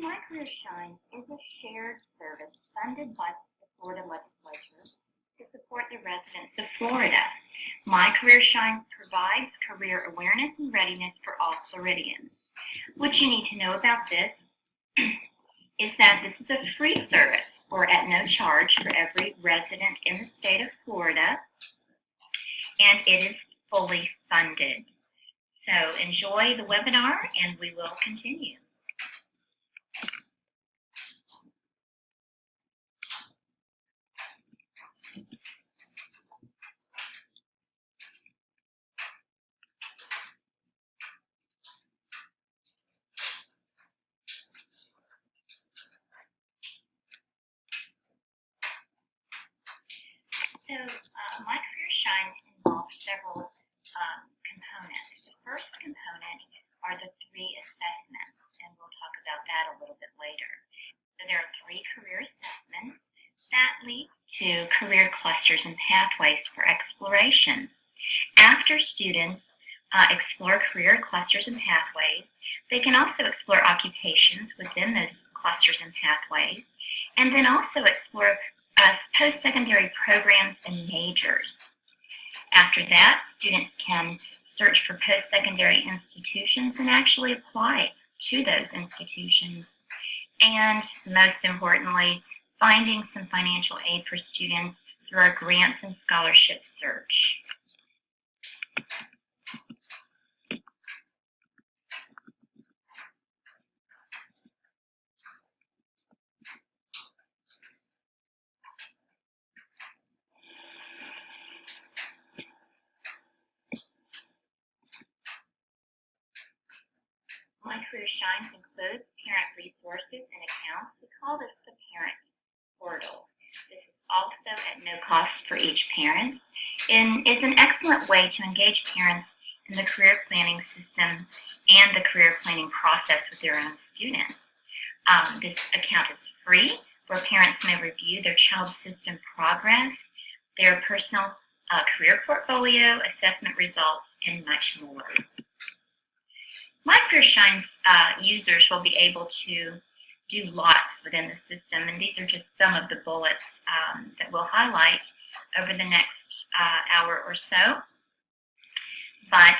My Career Shine is a shared service funded by the Florida Legislature to support the residents of Florida. My Career Shine provides career awareness and readiness for all Floridians. What you need to know about this is that this is a free service or at no charge for every resident in the state of Florida, and it is fully funded. So enjoy the webinar and we will continue. So My Career Shine involves several components. The first component are the 3 assessments, and we'll talk about that a little bit later. So there are 3 career assessments that lead to career clusters and pathways for exploration. After students explore career clusters and pathways, they can also explore occupations within those clusters and pathways, and then also explore post-secondary programs and majors. After that, students can search for post-secondary institutions and actually apply to those institutions. And most importantly, finding some financial aid for students through our grants and scholarship search. My Career Shines includes parent resources and accounts. We call this the parent portal. This is also at no cost for each parent and is an excellent way to engage parents in the career planning system and the career planning process with their own students. This account is free, where parents may review their child's system progress, their personal career portfolio, assessment results, and much more. My Career Shine users will be able to do lots within the system, and these are just some of the bullets that we'll highlight over the next hour or so. But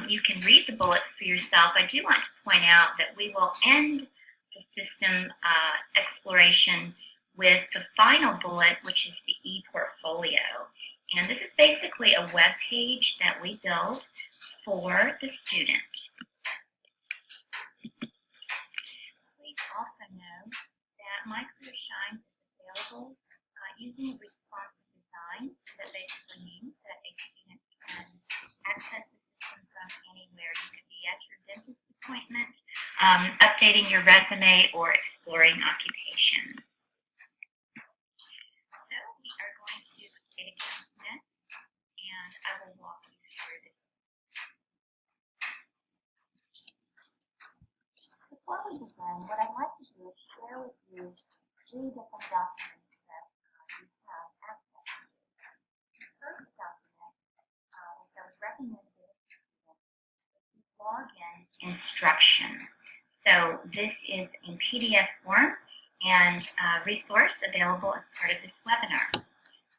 you can read the bullets for yourself. I do want to point out that we will end the system exploration with the final bullet, which is the e-portfolio. And this is basically a web page that we build for the student. Also know that My Career Shine is available using a responsive design that basically means that a student can access the system from anywhere. You could be at your dentist appointment, updating your resume, or exploring occupations. So we are going to create accounts next, and I will walk you through this. Before we begin, what I'd like to do is share with you 3 different documents that you have access to. The first document, which I would recommend to students, is login instruction. So this is in PDF form and resource available as part of this webinar.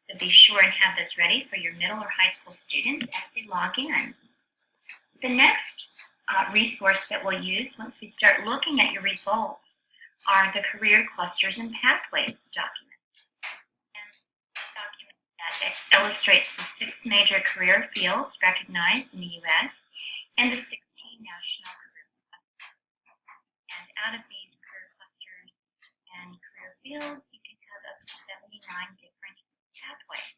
So be sure and have this ready for your middle or high school students as they log in. The next resource that we'll use once we start looking at your results are the Career Clusters and Pathways document. And this document that illustrates the 6 major career fields recognized in the U.S. and the 16 national career clusters. And out of these career clusters and career fields, you can have up to 79 different pathways.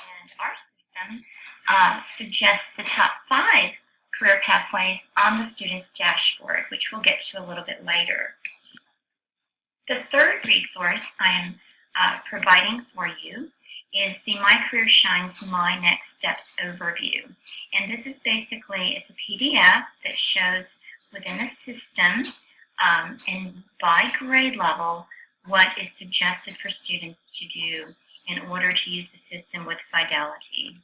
And our system suggests the top 5 career pathways on the student's dashboard, which we'll get to a little bit later. The third resource I am providing for you is the My Career Shine's My Next Steps overview. And this is basically, it's a PDF that shows within the system and by grade level what is suggested for students to do in order to use the system with fidelity.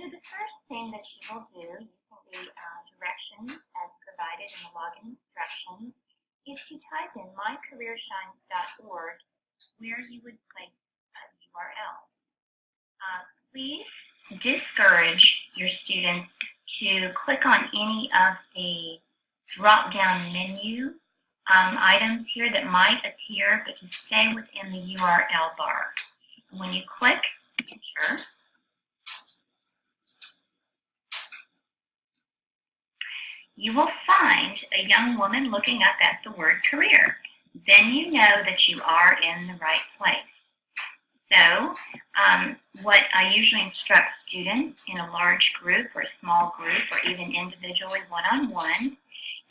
So the first thing that you will do using the directions as provided in the login instructions is to type in mycareershines.org where you would place a URL. Please discourage your students to click on any of the drop-down menu items here that might appear, but to stay within the URL bar. When you click Enter, you will find a young woman looking up at the word career. Then you know that you are in the right place. So what I usually instruct students in a large group or a small group or even individually one-on-one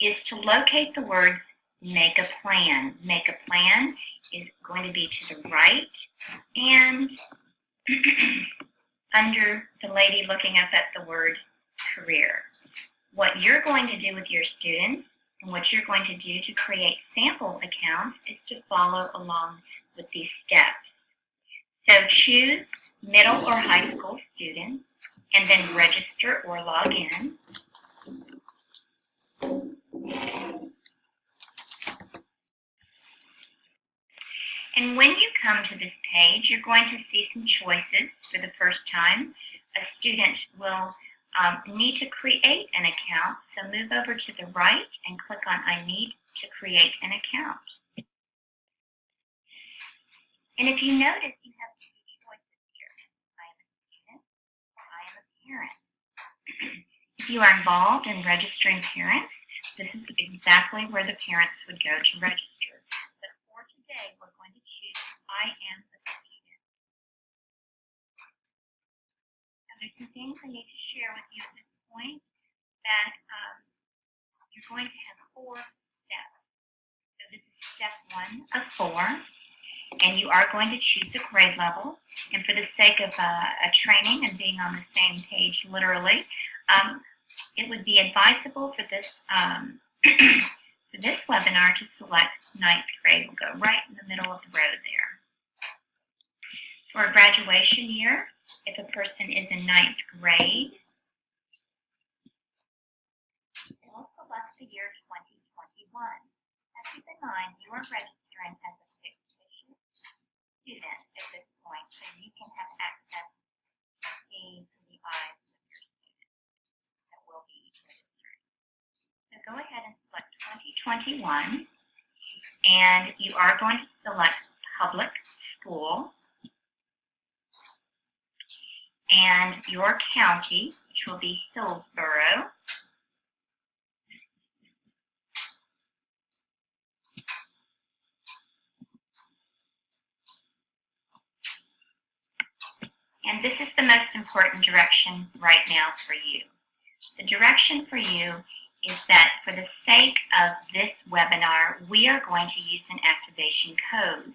is to locate the words make a plan. Make a plan is going to be to the right and under the lady looking up at the word career. What you're going to do with your students and what you're going to do to create sample accounts is to follow along with these steps. So choose middle or high school students and then register or log in. And when you come to this page, you're going to see some choices for the first time. A student will need to create an account, so move over to the right and click on I need to create an account. And if you notice, you have two choices here. I am a student or I am a parent. If you are involved in registering parents, this is exactly where the parents would go to register. But for today, we're going to choose I am a student. Now, there's some things I need to share with you at this point that you're going to have 4 steps. So this is step 1 of 4. And you are going to choose a grade level. And for the sake of a training and being on the same page literally, it would be advisable for this for this webinar to select 9th grade. We'll go right in the middle of the road there. For a graduation year, if a person is in 9th grade, we'll select the year 2021. Now keep in mind, you are registering as a fictitious student at this point, so you can have access to see through the eyes of your student that will be registering. So go ahead and select 2021, and you are going to select public school and your county, which will be Hillsborough. And this is the most important direction right now for you. The direction for you is that for the sake of this webinar, we are going to use an activation code.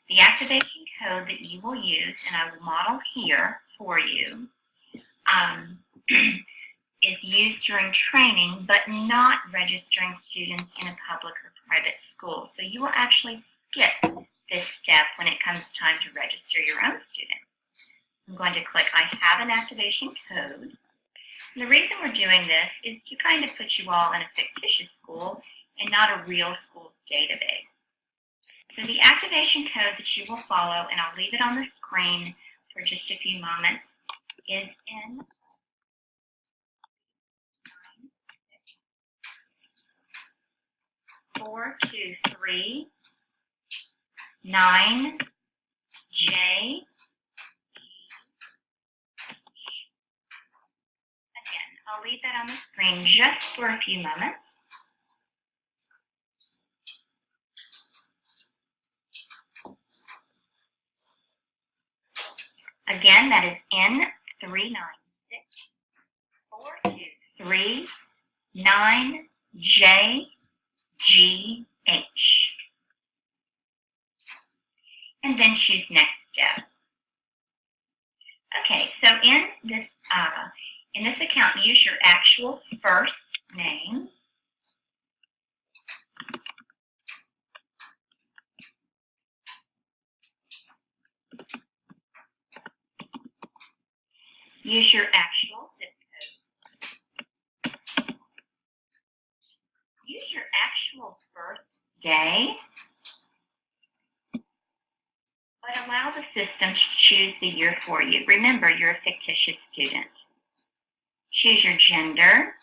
The activation code that you will use, and I will model here for you, is used during training, but not registering students in a public or private school. So you will actually skip this step when it comes time to register your own student. I'm going to click I have an activation code. And the reason we're doing this is to kind of put you all in a fictitious school and not a real school database. So the activation code that you will follow, and I'll leave it on the screen for just a few moments, is in 423 9 J. Again, I'll leave that on the screen just for a few moments. Again, that is N396 423 9JGH. And then choose next step. Okay, so in this account, use your actual first name. Use your actual zip code. Use your actual birthday, but allow the system to choose the year for you. Remember, you're a fictitious student. Choose your gender.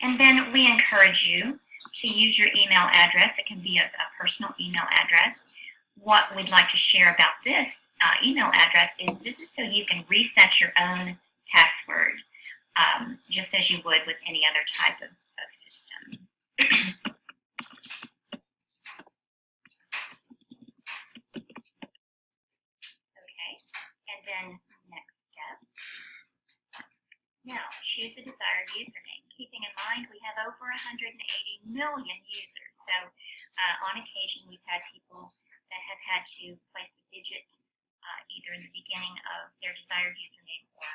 And then we encourage you to use your email address. It can be a personal email address. What we'd like to share about this email address is this is so you can reset your own password, just as you would with any other type of system. Okay, and then next step. Now, choose the desired username. Keeping in mind we have over 180 million users, so on occasion we've had people that have had to place a digit either in the beginning of their desired username or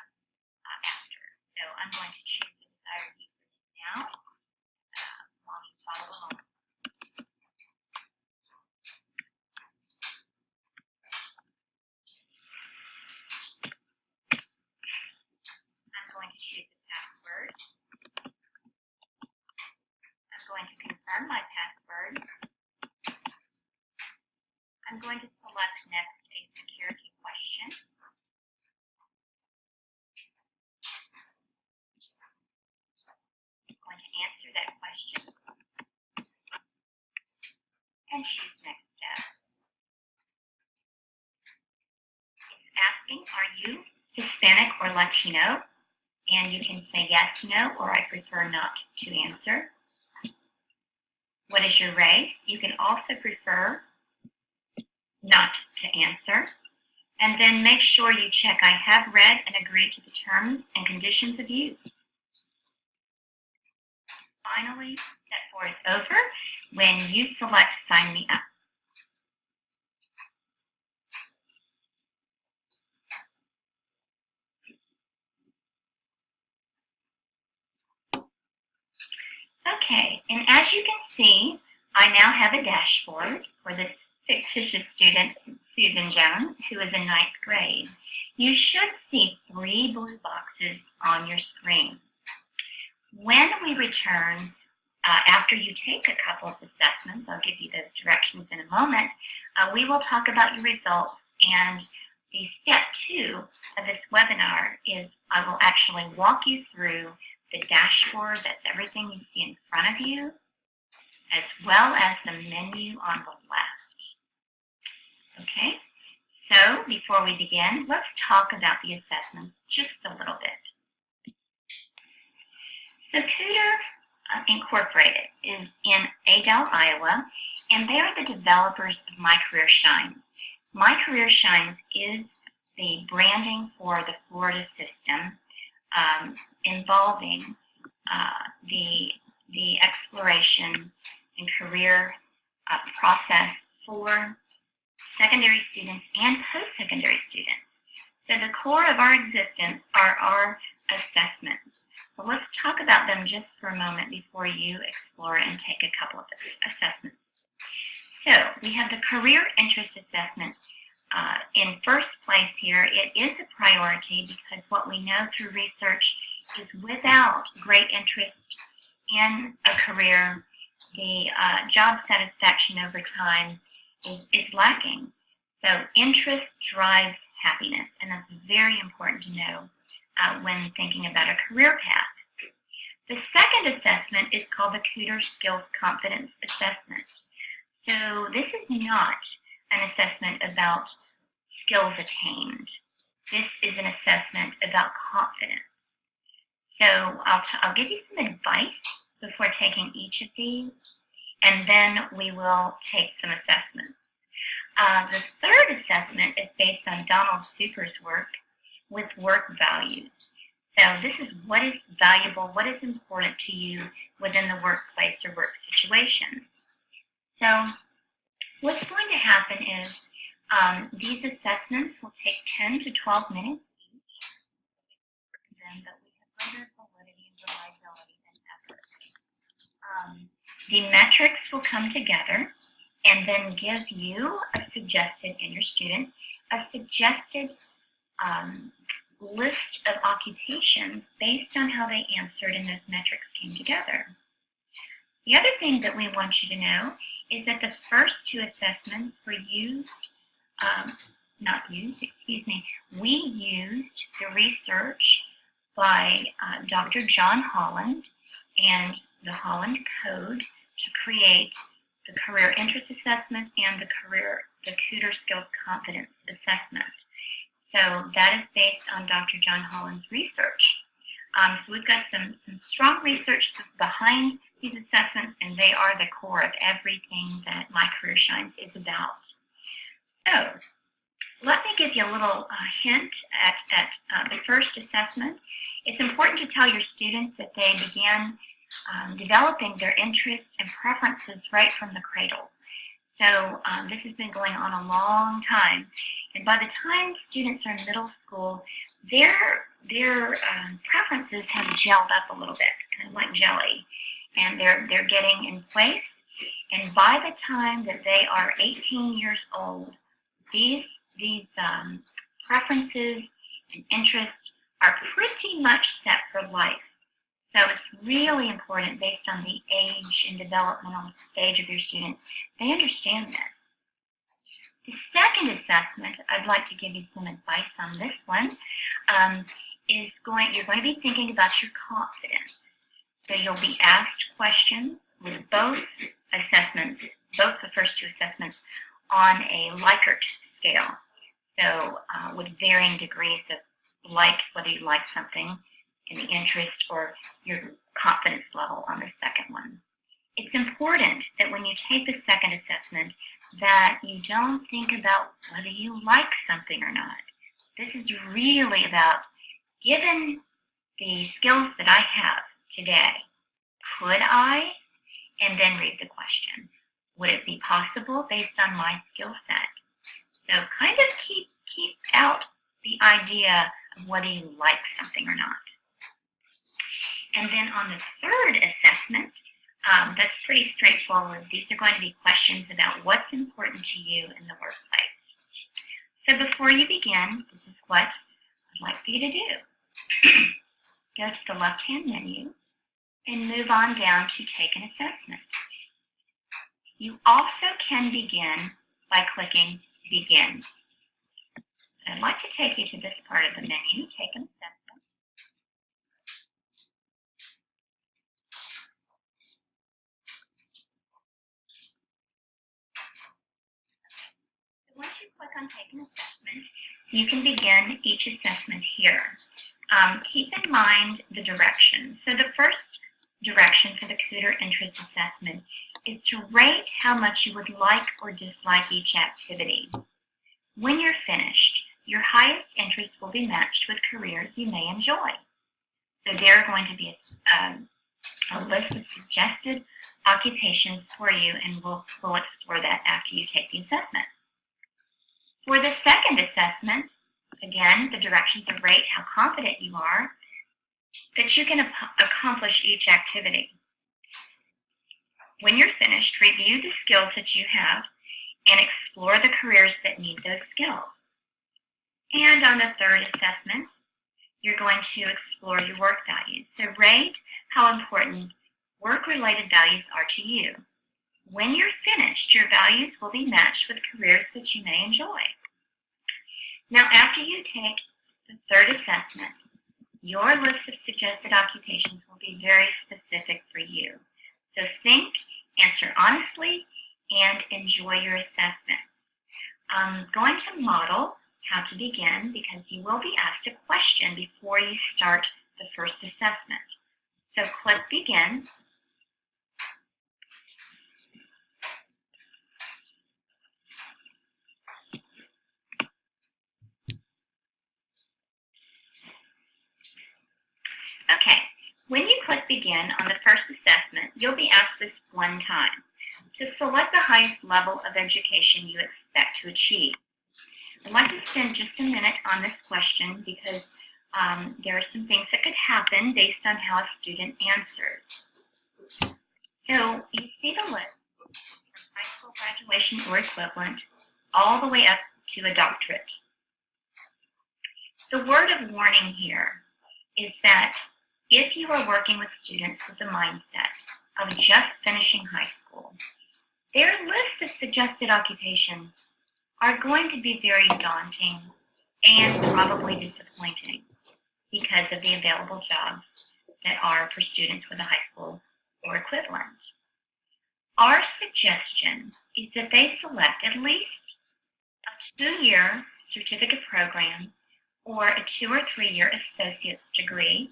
after. So I'm going to choose the desired username now while you follow along. I'm going to choose the password. I'm going to confirm my password. I'm going to select next a security question. I'm going to answer that question and choose next step. It's asking, are you Hispanic or Latino? And you can say yes, no, or I prefer not to answer. What is your race? You can also prefer not to answer. And then make sure you check I have read and agreed to the terms and conditions of use. Finally, step 4 is over when you select Sign Me Up. Okay, and as you can see, I now have a dashboard for this fictitious student, Susan Jones, who is in 9th grade. You should see 3 blue boxes on your screen. When we return, after you take a couple of assessments, I'll give you those directions in a moment, we will talk about your results, and the step 2 of this webinar is I will actually walk you through the dashboard, that's everything you see in front of you, as well as the menu on the left. Okay, so before we begin, let's talk about the assessments just a little bit. So Kuder Incorporated is in Adel, Iowa, and they are the developers of My Career Shines. My Career Shines is the branding for the Florida system, involving the exploration and career process for secondary students and post-secondary students. So the core of our existence are our assessments. So let's talk about them just for a moment before you explore and take a couple of assessments. So we have the career interest assessment. In first place here, it is a priority because what we know through research is without great interest in a career, the job satisfaction over time is lacking. So interest drives happiness, and that's very important to know when thinking about a career path. The second assessment is called the Kuder Skills Confidence Assessment. So this is not an assessment about skills attained. This is an assessment about confidence. So I'll give you some advice before taking each of these, and then we will take some assessments. The third assessment is based on Donald Super's work with work values. So this is what is valuable, what is important to you within the workplace or work situation. So what's going to happen is these assessments will take 10 to 12 minutes each, but we have greater validity and reliability than ever. The metrics will come together, and then give you a suggested, and your students, a suggested list of occupations based on how they answered and those metrics came together. The other thing that we want you to know is that the first two assessments were used, we used the research by Dr. John Holland and the Holland Code to create the Career Interest Assessment and the Kuder Skills Confidence Assessment. So that is based on Dr. John Holland's research. So we've got some strong research behind these assessments, and they are the core of everything that My Career Shines is about. So let me give you a little hint at the first assessment. It's important to tell your students that they begin developing their interests and preferences right from the cradle. So this has been going on a long time, and by the time students are in middle school, their preferences have gelled up a little bit, kind of like jelly, and they're getting in place. And by the time that they are 18 years old, these preferences and interests are pretty much set for life. So it's really important, based on the age and developmental stage of your students, they understand this. The second assessment, I'd like to give you some advice on this one, you're going to be thinking about your confidence. So you'll be asked questions with both assessments, both the first two assessments, on a Likert scale. So with varying degrees of like, whether you like something in the interest or your confidence level on the second one. It's important that when you take the second assessment that you don't think about whether you like something or not. This is really about, given the skills that I have today, could I? And then read the question. Would it be possible based on my skill set? So kind of keep out the idea of whether you like something or not. And then on the third assessment, that's pretty straightforward. These are going to be questions about what's important to you in the workplace. So before you begin, this is what I'd like for you to do. Go to the left-hand menu and move on down to Take an Assessment. You also can begin by clicking Begin. I'd like to take you to this part of the menu, Take an Assessment. So once you click on Take an Assessment, you can begin each assessment here. Keep in mind the direction. So the first direction for the Kuder Interest Assessment is to rate how much you would like or dislike each activity. When you're finished, your highest interest will be matched with careers you may enjoy. So there are going to be a list of suggested occupations for you, and we'll explore that after you take the assessment. For the second assessment, again, the directions are rate how confident you are that you can accomplish each activity. When you're finished, review the skills that you have and explore the careers that need those skills. And on the third assessment, you're going to explore your work values. So rate how important work-related values are to you. When you're finished, your values will be matched with careers that you may enjoy. Now, after you take the third assessment, your list of suggested occupations will be very specific for you. So think, answer honestly, and enjoy your assessment. I'm going to model how to begin because you will be asked a question before you start the first assessment. So click Begin. Okay, when you click Begin on the first assessment, you'll be asked this one time to select the highest level of education you expect to achieve. I'd like to spend just a minute on this question because there are some things that could happen based on how a student answers. So you see the list from high school graduation or equivalent, all the way up to a doctorate. The word of warning here is that if you are working with students with the mindset of just finishing high school, their list of suggested occupations are going to be very daunting and probably disappointing because of the available jobs that are for students with a high school or equivalent. Our suggestion is that they select at least a 2-year certificate program or a 2 or 3 year associate's degree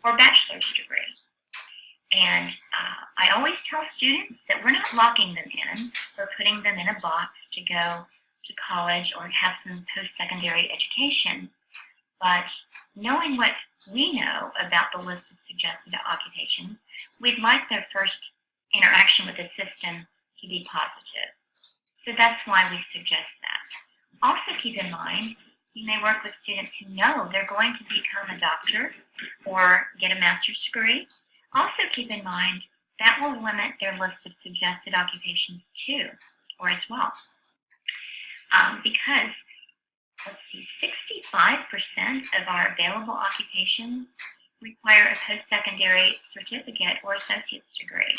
or bachelor's degree. And I always tell students that we're not locking them in or putting them in a box to go to college or have some post-secondary education. But knowing what we know about the list of suggested occupations, we'd like their first interaction with the system to be positive. So that's why we suggest that. Also keep in mind, you may work with students who know they're going to become a doctor or get a master's degree. Also keep in mind that will limit their list of suggested occupations too, or as well. Because, let's see, 65% of our available occupations require a post-secondary certificate or associate's degree.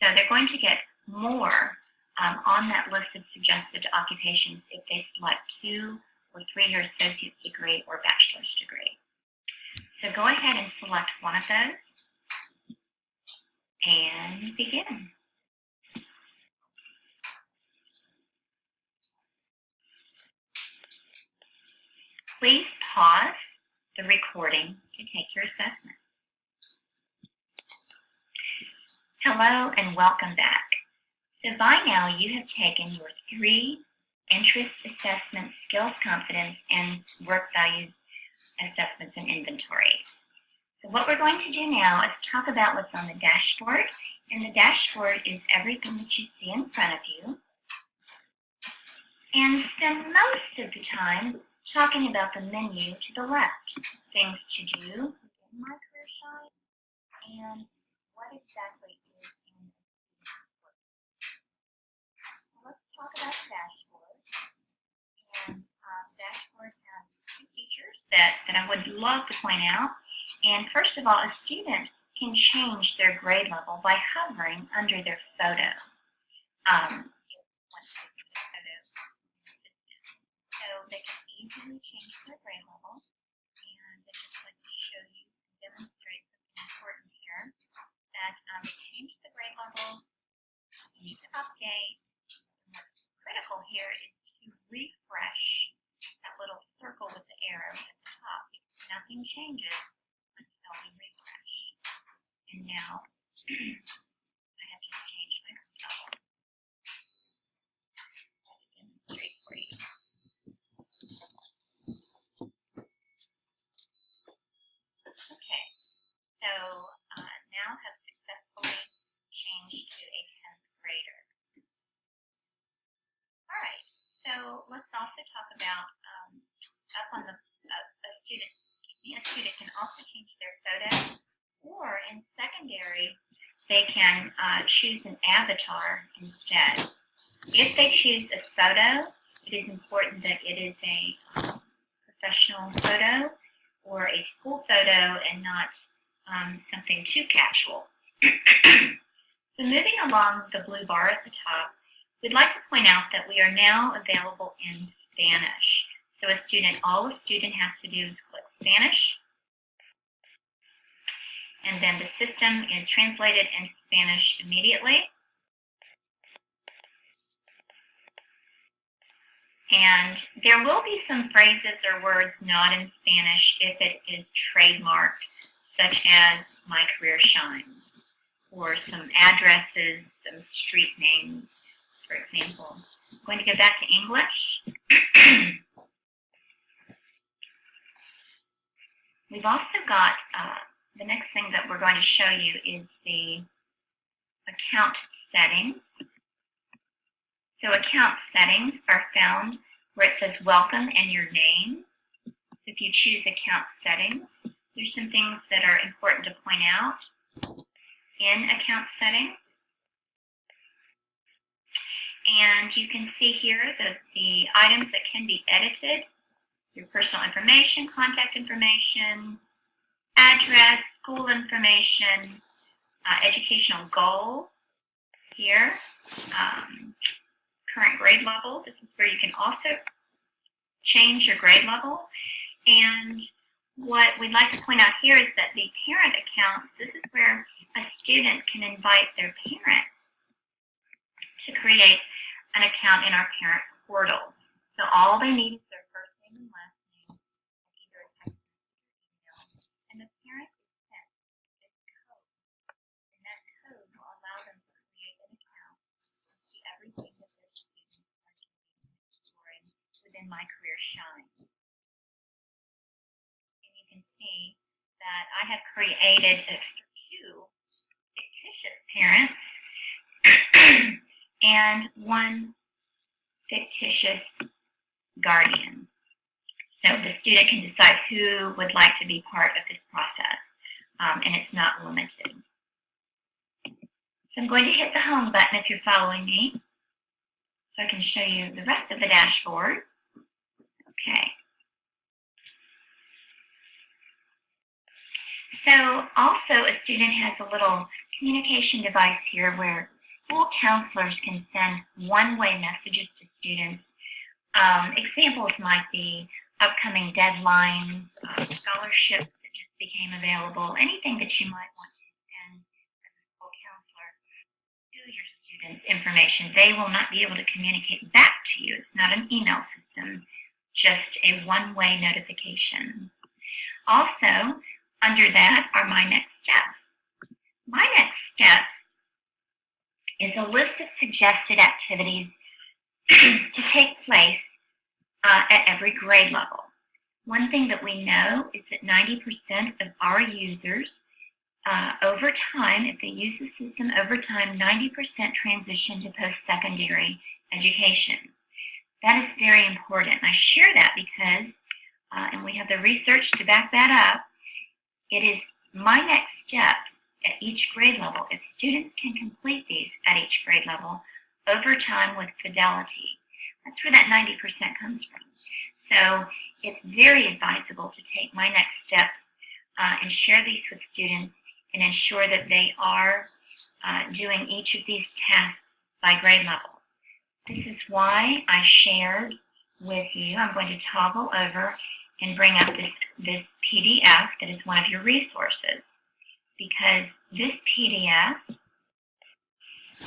So they're going to get more on that list of suggested occupations if they select 2 or 3 year associate's degree or bachelor's degree. So go ahead and select one of those and begin. Please pause the recording to take your assessment. Hello and welcome back. So by now you have taken your 3 interest assessment, skills, confidence, and work values assessments and inventory. So what we're going to do now is talk about what's on the dashboard. And the dashboard is everything that you see in front of you. And spend most of the time talking about the menu to the left. Things to do within my career shine and what exactly is in the work. So let's talk about the dashboard. And the dashboard has 2 features that I would love to point out. And first of all, a student can change their grade level by hovering under their photo. So they can easily change their grade level. And I just like to show you, demonstrate something important here, that they change the grade level, you can update. And what's critical here is to refresh that little circle with the arrow at the top. Nothing changes until we refresh. And now I have just changed my grade level. Let's demonstrate for you. Okay, so now have successfully changed to a 10th grader. All right, so let's also talk about up on the a student can also change their photo, or in secondary, they can choose an avatar instead. If they choose a photo, it is important that it is a professional photo or a school photo and not something too casual. So moving along the blue bar at the top, we'd like to point out that we are now available in Spanish. So all a student has to do is click Spanish, and then the system is translated into Spanish immediately. And there will be some phrases or words not in Spanish if it is trademarked, such as My Career Shines, or some addresses, some street names, for example. I'm going to go back to English. We've also got, the next thing that we're going to show you is the account settings. So account settings are found where it says welcome and your name. If you choose account settings, there's some things that are important to point out in account settings. And you can see here the items that can be edited: your personal information, contact information, address, school information, educational goals here, current grade level. This is where you can also change your grade level. And what we'd like to point out here is that the parent accounts, this is where a student can invite their parent to create an account in our parent portal. So all they need is their first name and last name, and either a text message or email, and the parent is sent this code, and that code will allow them to create an account and see everything that their students are doing and exploring within My Career Shine. And you can see that I have created two fictitious parents and one fictitious guardian. So the student can decide who would like to be part of this process, and it's not limited. So I'm going to hit the home button if you're following me, so I can show you the rest of the dashboard. Okay. So also a student has a little communication device here where school counselors can send one-way messages to students. Examples might be upcoming deadlines, scholarships that just became available, anything that you might want to send as a school counselor to your students' information. They will not be able to communicate back to you. It's not an email system, just a one-way notification. Also, under that are My Next Steps. My Next Steps is a list of suggested activities to take place at every grade level. One thing that we know is that 90% of our users, over time, if they use the system over time, 90% transition to post-secondary education. That is very important. I share that because, and we have the research to back that up, it is my next step at each grade level. If students can complete these at each grade level over time with fidelity, that's where that 90% comes from. So it's very advisable to take My Next Steps and share these with students and ensure that they are doing each of these tasks by grade level. This is why I shared with you. I'm going to toggle over and bring up this PDF that is one of your resources, because this PDF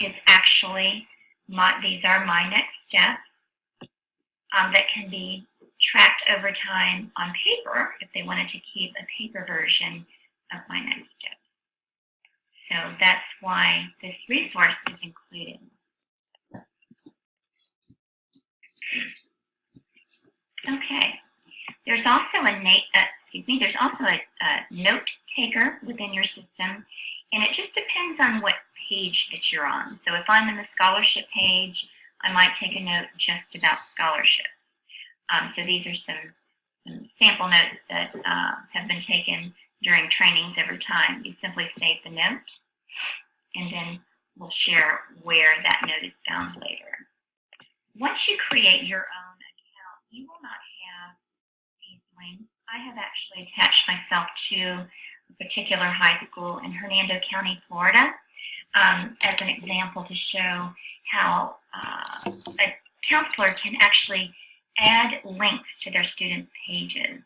is actually, these are My Next Steps that can be tracked over time on paper if they wanted to keep a paper version of My Next Steps. So that's why this resource is included. Okay. There's also a note taker within your system, and it just depends on what page that you're on. So if I'm in the scholarship page, I might take a note just about scholarships. So these are some sample notes that have been taken during trainings over time. You simply save the note, and then we'll share where that note is found later. Once you create your own account, you will not have these links. I have actually attached myself to a particular high school in Hernando County, Florida, as an example to show how a counselor can actually add links to their students' pages.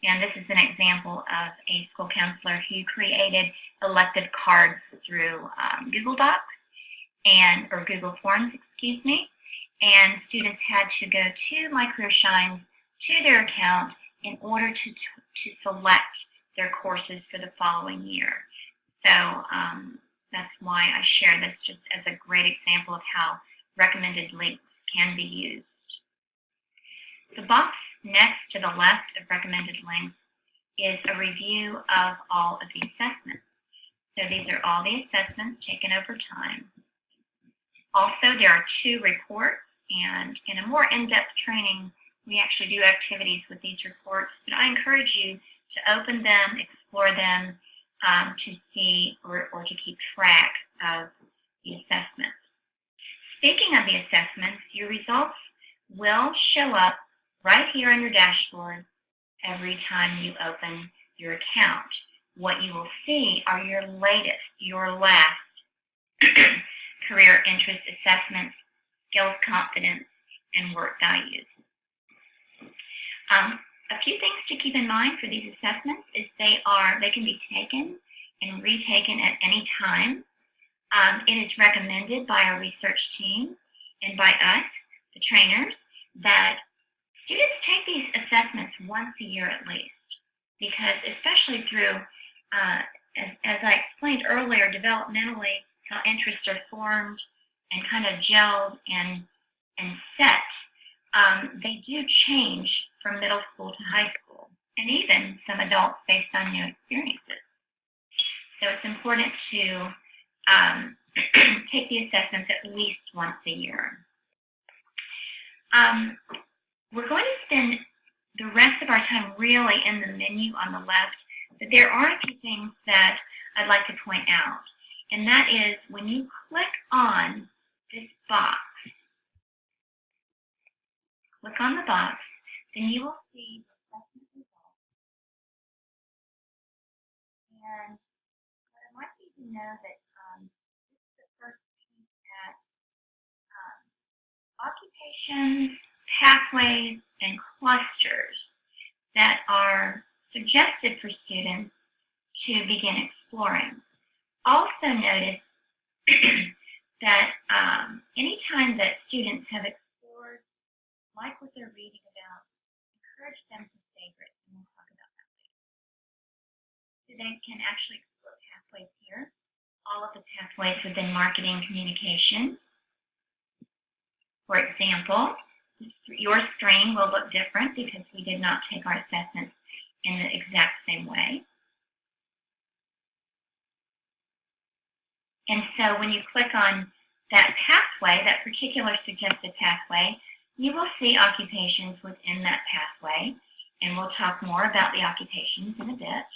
And this is an example of a school counselor who created elective cards through Google Docs or Google Forms, excuse me. And students had to go to My Career Shine, to their account, in order to select their courses for the following year. So that's why I share this just as a great example of how recommended links can be used. The box next to the left of recommended links is a review of all of the assessments. So these are all the assessments taken over time. Also, there are 2 reports, and in a more in-depth training, we actually do activities with these reports. But I encourage you to open them, explore them, to see or to keep track of the assessments. Speaking of the assessments, your results will show up right here on your dashboard every time you open your account. What you will see are your latest, your last career interest assessments, skills confidence, and work values. A few things to keep in mind for these assessments is they can be taken and retaken at any time. It is recommended by our research team and by us, the trainers, that students take these assessments once a year at least, because especially through, as I explained earlier, developmentally, how interests are formed and kind of gelled and set, they do change from middle school to high school, and even some adults based on new experiences. So it's important to take the assessments at least once a year. We're going to spend the rest of our time really in the menu on the left, but there are a few things that I'd like to point out, and that is when you click on this box, click on the box, then you will see the assessment results. And what I'd like you to know that this is the first piece at occupations, pathways, and clusters that are suggested for students to begin exploring. Also notice that anytime that students have explored, like what they're reading about, encourage them to favorite, and we'll talk about that later. Students can actually explore pathways here, all of the pathways within marketing communication. For example, your screen will look different because we did not take our assessments in the exact same way. And so when you click on that pathway, that particular suggested pathway, you will see occupations within that pathway, and we'll talk more about the occupations in a bit.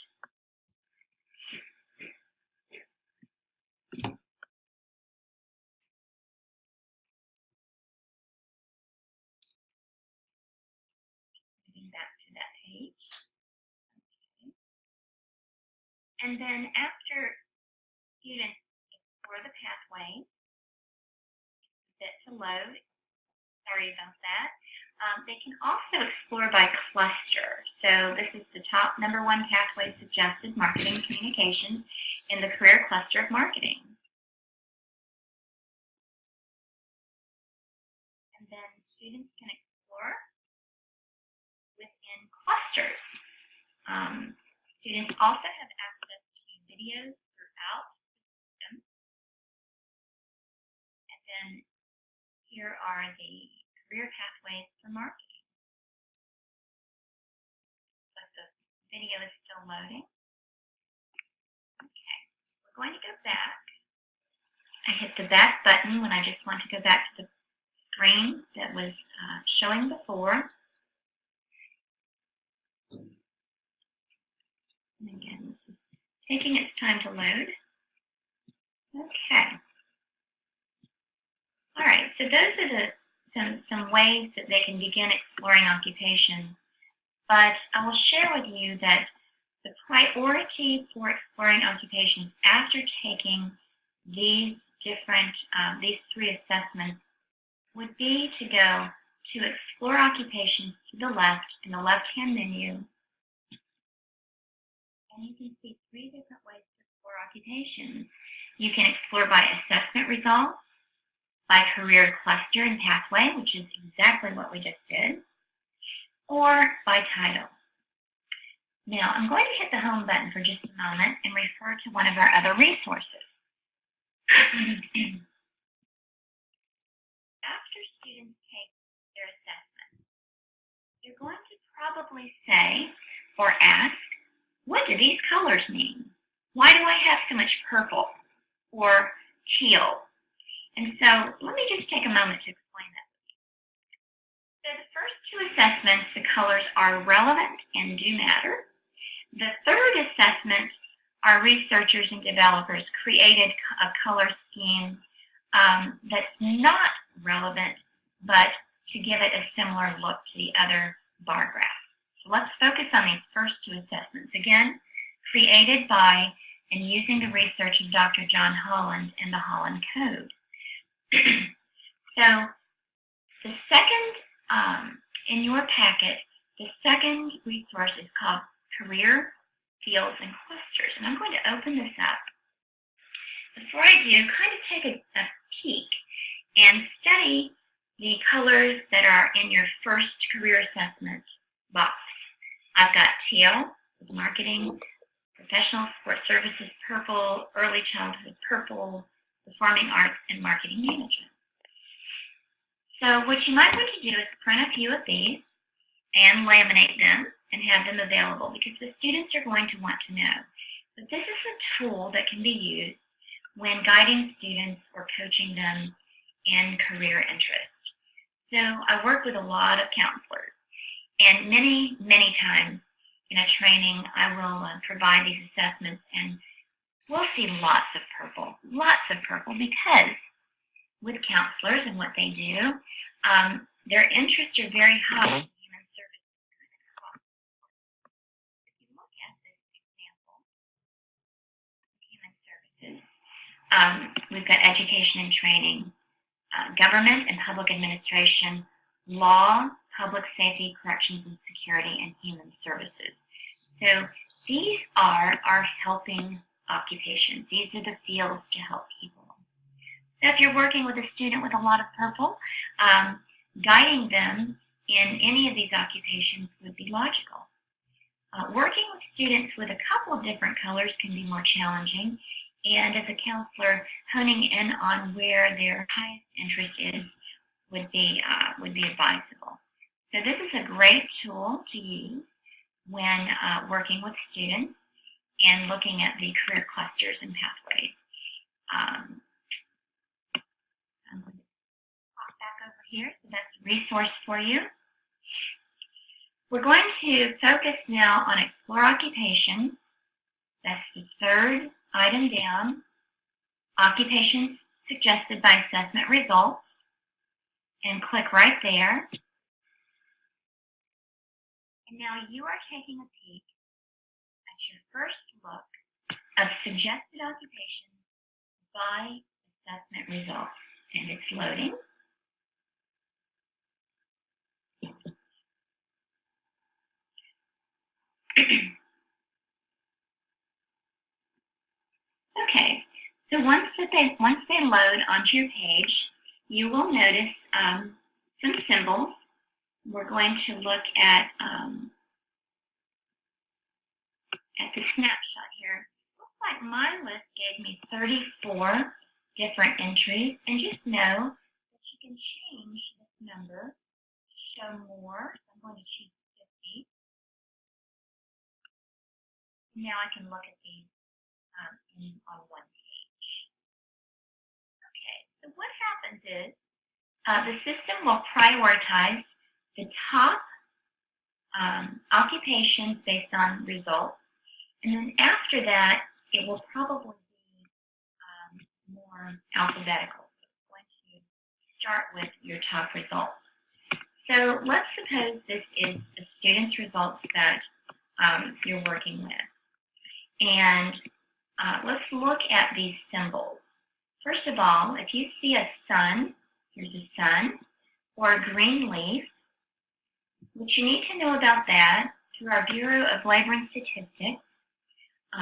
Moving back to that page. Okay. And then after students explore the pathway, it's a bit to load. Sorry about that. They can also explore by cluster. So this is the top #1 pathway suggested, marketing and communications, in the career cluster of marketing. And then students can explore within clusters. Students also have access to videos throughout the system. And then here are the career pathways for marketing. But the video is still loading. Okay, we're going to go back. I hit the back button when I just want to go back to the screen that was showing before. And again, this is taking its time to load. Okay. All right, so those are some ways that they can begin exploring occupations. But I will share with you that the priority for exploring occupations after taking these these 3 assessments would be to go to explore occupations to the left in the left-hand menu. And you can see 3 different ways to explore occupations. You can explore by assessment results, by career cluster and pathway, which is exactly what we just did, or by title. Now, I'm going to hit the home button for just a moment and refer to one of our other resources. After students take their assessment, you're going to probably say or ask, what do these colors mean? Why do I have so much purple or teal? And so let me just take a moment to explain that. So the first 2 assessments, the colors are relevant and do matter. The third assessment, our researchers and developers created a color scheme that's not relevant, but to give it a similar look to the other bar graphs. So let's focus on these first two assessments. Again, created by and using the research of Dr. John Holland and the Holland Code. So the second, in your packet, the second resource is called Career Fields and Clusters. And I'm going to open this up. Before I do, kind of take a peek and study the colors that are in your first career assessment box. I've got teal, marketing, professional support services, purple, early childhood, purple, performing arts, and marketing management. So what you might want to do is print a few of these and laminate them and have them available because the students are going to want to know. But this is a tool that can be used when guiding students or coaching them in career interest. So I work with a lot of counselors, and many, many times in a training I will provide these assessments, and we'll see lots of purple because with counselors and what they do, their interests are very high in human services. If you look at this example, human services, we've got education and training, government and public administration, law, public safety, corrections and security, and human services. So these are our helping occupations. These are the fields to help people. So if you're working with a student with a lot of purple, guiding them in any of these occupations would be logical. Working with students with a couple of different colors can be more challenging, and as a counselor, honing in on where their highest interest is would be advisable. So this is a great tool to use when working with students and looking at the career clusters and pathways. I'm going to pop back over here, so that's a resource for you. We're going to focus now on Explore Occupations. That's the third item down, occupations suggested by assessment results, and click right there. And now you are taking a peek at your first look of suggested occupations by assessment results. And it's loading. Okay, so once they load onto your page, you will notice some symbols. We're going to look at the snapshot here. Looks like my list gave me 34 different entries, and just know that you can change this number to show more. So I'm going to choose 50. Now I can look at these on one page. Okay, so what happens is the system will prioritize the top occupations based on results, and then after that, it will probably be more alphabetical. So it's going to start with your top results. So let's suppose this is a student's results that you're working with. And let's look at these symbols. First of all, if you see a sun, here's a sun, or a green leaf, what you need to know about that, through our Bureau of Labor and Statistics,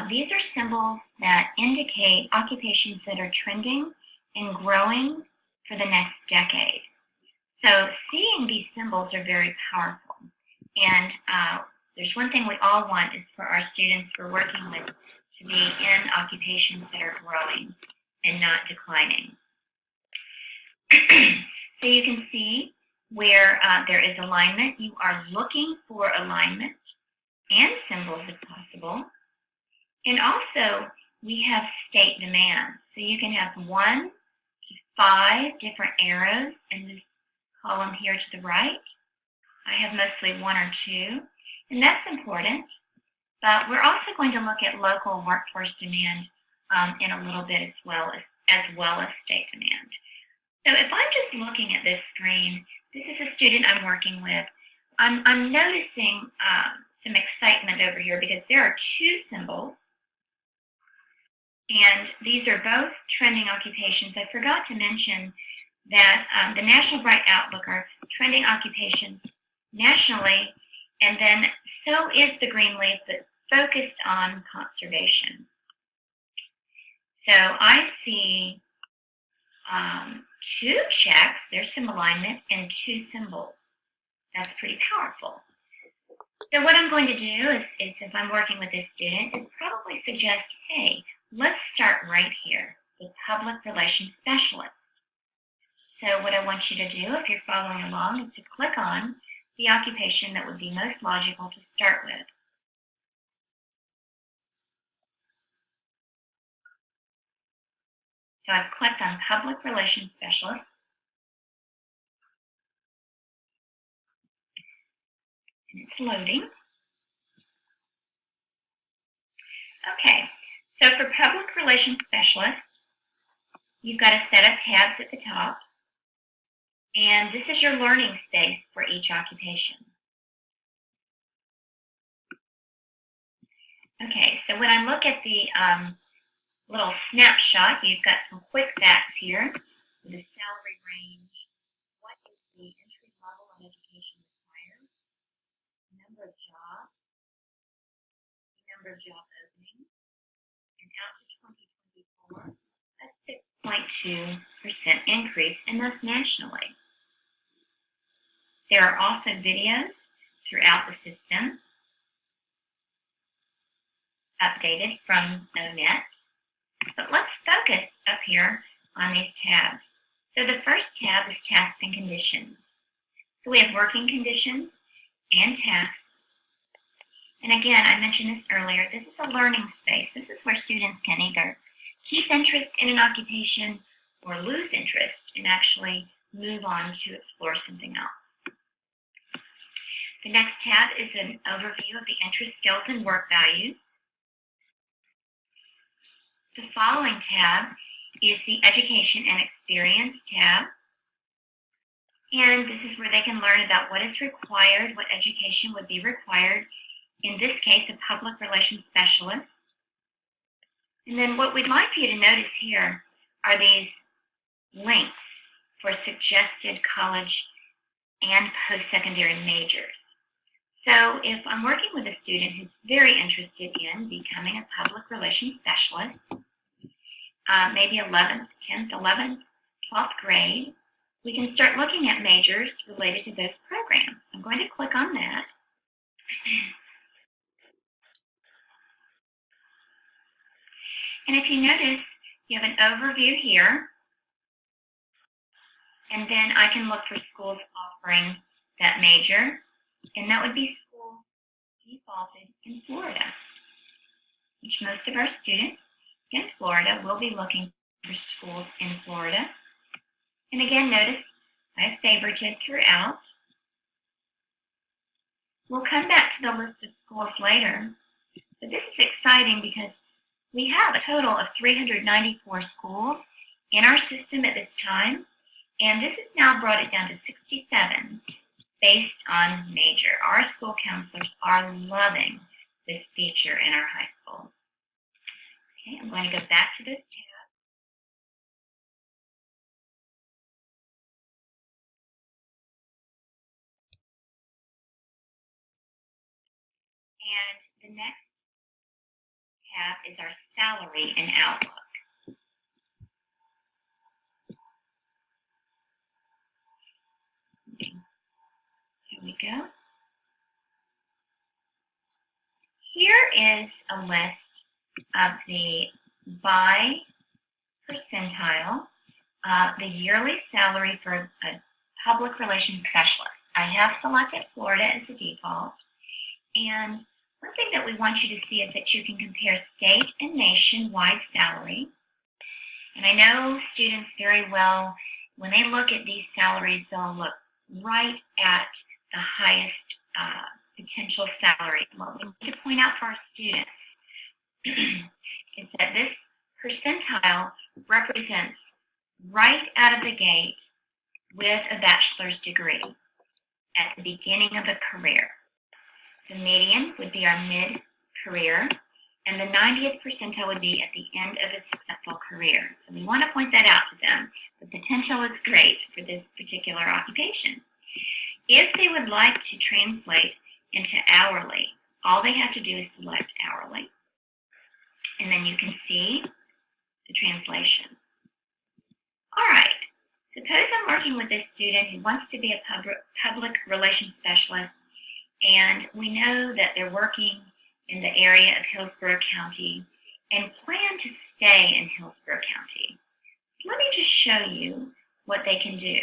these are symbols that indicate occupations that are trending and growing for the next decade. So seeing these symbols are very powerful. And there's one thing we all want is for our students we're working with to be in occupations that are growing and not declining. So you can see where there is alignment. You are looking for alignment and symbols if possible. And also, we have state demands. So you can have 1 to 5 different arrows in this column here to the right. I have mostly 1 or 2, and that's important. But we're also going to look at local workforce demand in a little bit as well as well as state demand. So if I'm just looking at this screen, this is a student I'm working with. I'm noticing some excitement over here because there are two symbols, and these are both trending occupations. I forgot to mention that the National Bright Outlook are trending occupations nationally, and then so is the green leaf that's focused on conservation. So I see two checks, there's some alignment, and two symbols. That's pretty powerful. So what I'm going to do is if I'm working with this student, is probably suggest, hey, let's start right here with public relations specialist. So what I want you to do, if you're following along, is to click on the occupation that would be most logical to start with. So I've clicked on public relations specialist. And it's loading. Okay, so for public relations specialist, you've got a set of tabs at the top, and this is your learning space for each occupation. Okay, so when I look at the little snapshot, you've got some quick facts here. The salary range, what is the entry level of education required, number of jobs, number of job openings, and out to 2024, a 6.2% increase, and that's nationally. There are also videos throughout the system, updated from ONET. But let's focus up here on these tabs. So the first tab is tasks and conditions. So we have working conditions and tasks. And again, I mentioned this earlier, this is a learning space. This is where students can either keep interest in an occupation or lose interest and actually move on to explore something else. The next tab is an overview of the interest, skills, and work values. The following tab is the Education and Experience tab. And this is where they can learn about what is required, what education would be required, in this case, a public relations specialist. And then what we'd like for you to notice here are these links for suggested college and post-secondary majors. So if I'm working with a student who's very interested in becoming a public relations specialist, maybe 11th, 10th, 11th, 12th grade, we can start looking at majors related to those programs. I'm going to click on that. And if you notice, you have an overview here, and then I can look for schools offering that major, and that would be schools defaulted in Florida, which most of our students in Florida will be looking for schools in Florida. And again, notice I have favorited throughout. We'll come back to the list of schools later, but this is exciting because we have a total of 394 schools in our system at this time, and this has now brought it down to 67 based on major. Our school counselors are loving this feature in our high school. Okay, I'm going to go back to this tab. And the next tab is our salary and outlook. Here we go. Here is a list of the by percentile, the yearly salary for a public relations specialist. I have selected Florida as the default. And one thing that we want you to see is that you can compare state and nationwide salary. And I know students very well, when they look at these salaries, they'll look right at the highest potential salary. What we need to point out for our students is that this percentile represents right out of the gate with a bachelor's degree at the beginning of a career. The median would be our mid-career, and the 90th percentile would be at the end of a successful career. So we want to point that out to them. The potential is great for this particular occupation. If they would like to translate into hourly, all they have to do is select hourly, and then you can see the translation. All right, suppose I'm working with a student who wants to be a public relations specialist, and we know that they're working in the area of Hillsborough County and plan to stay in Hillsborough County. Let me just show you what they can do.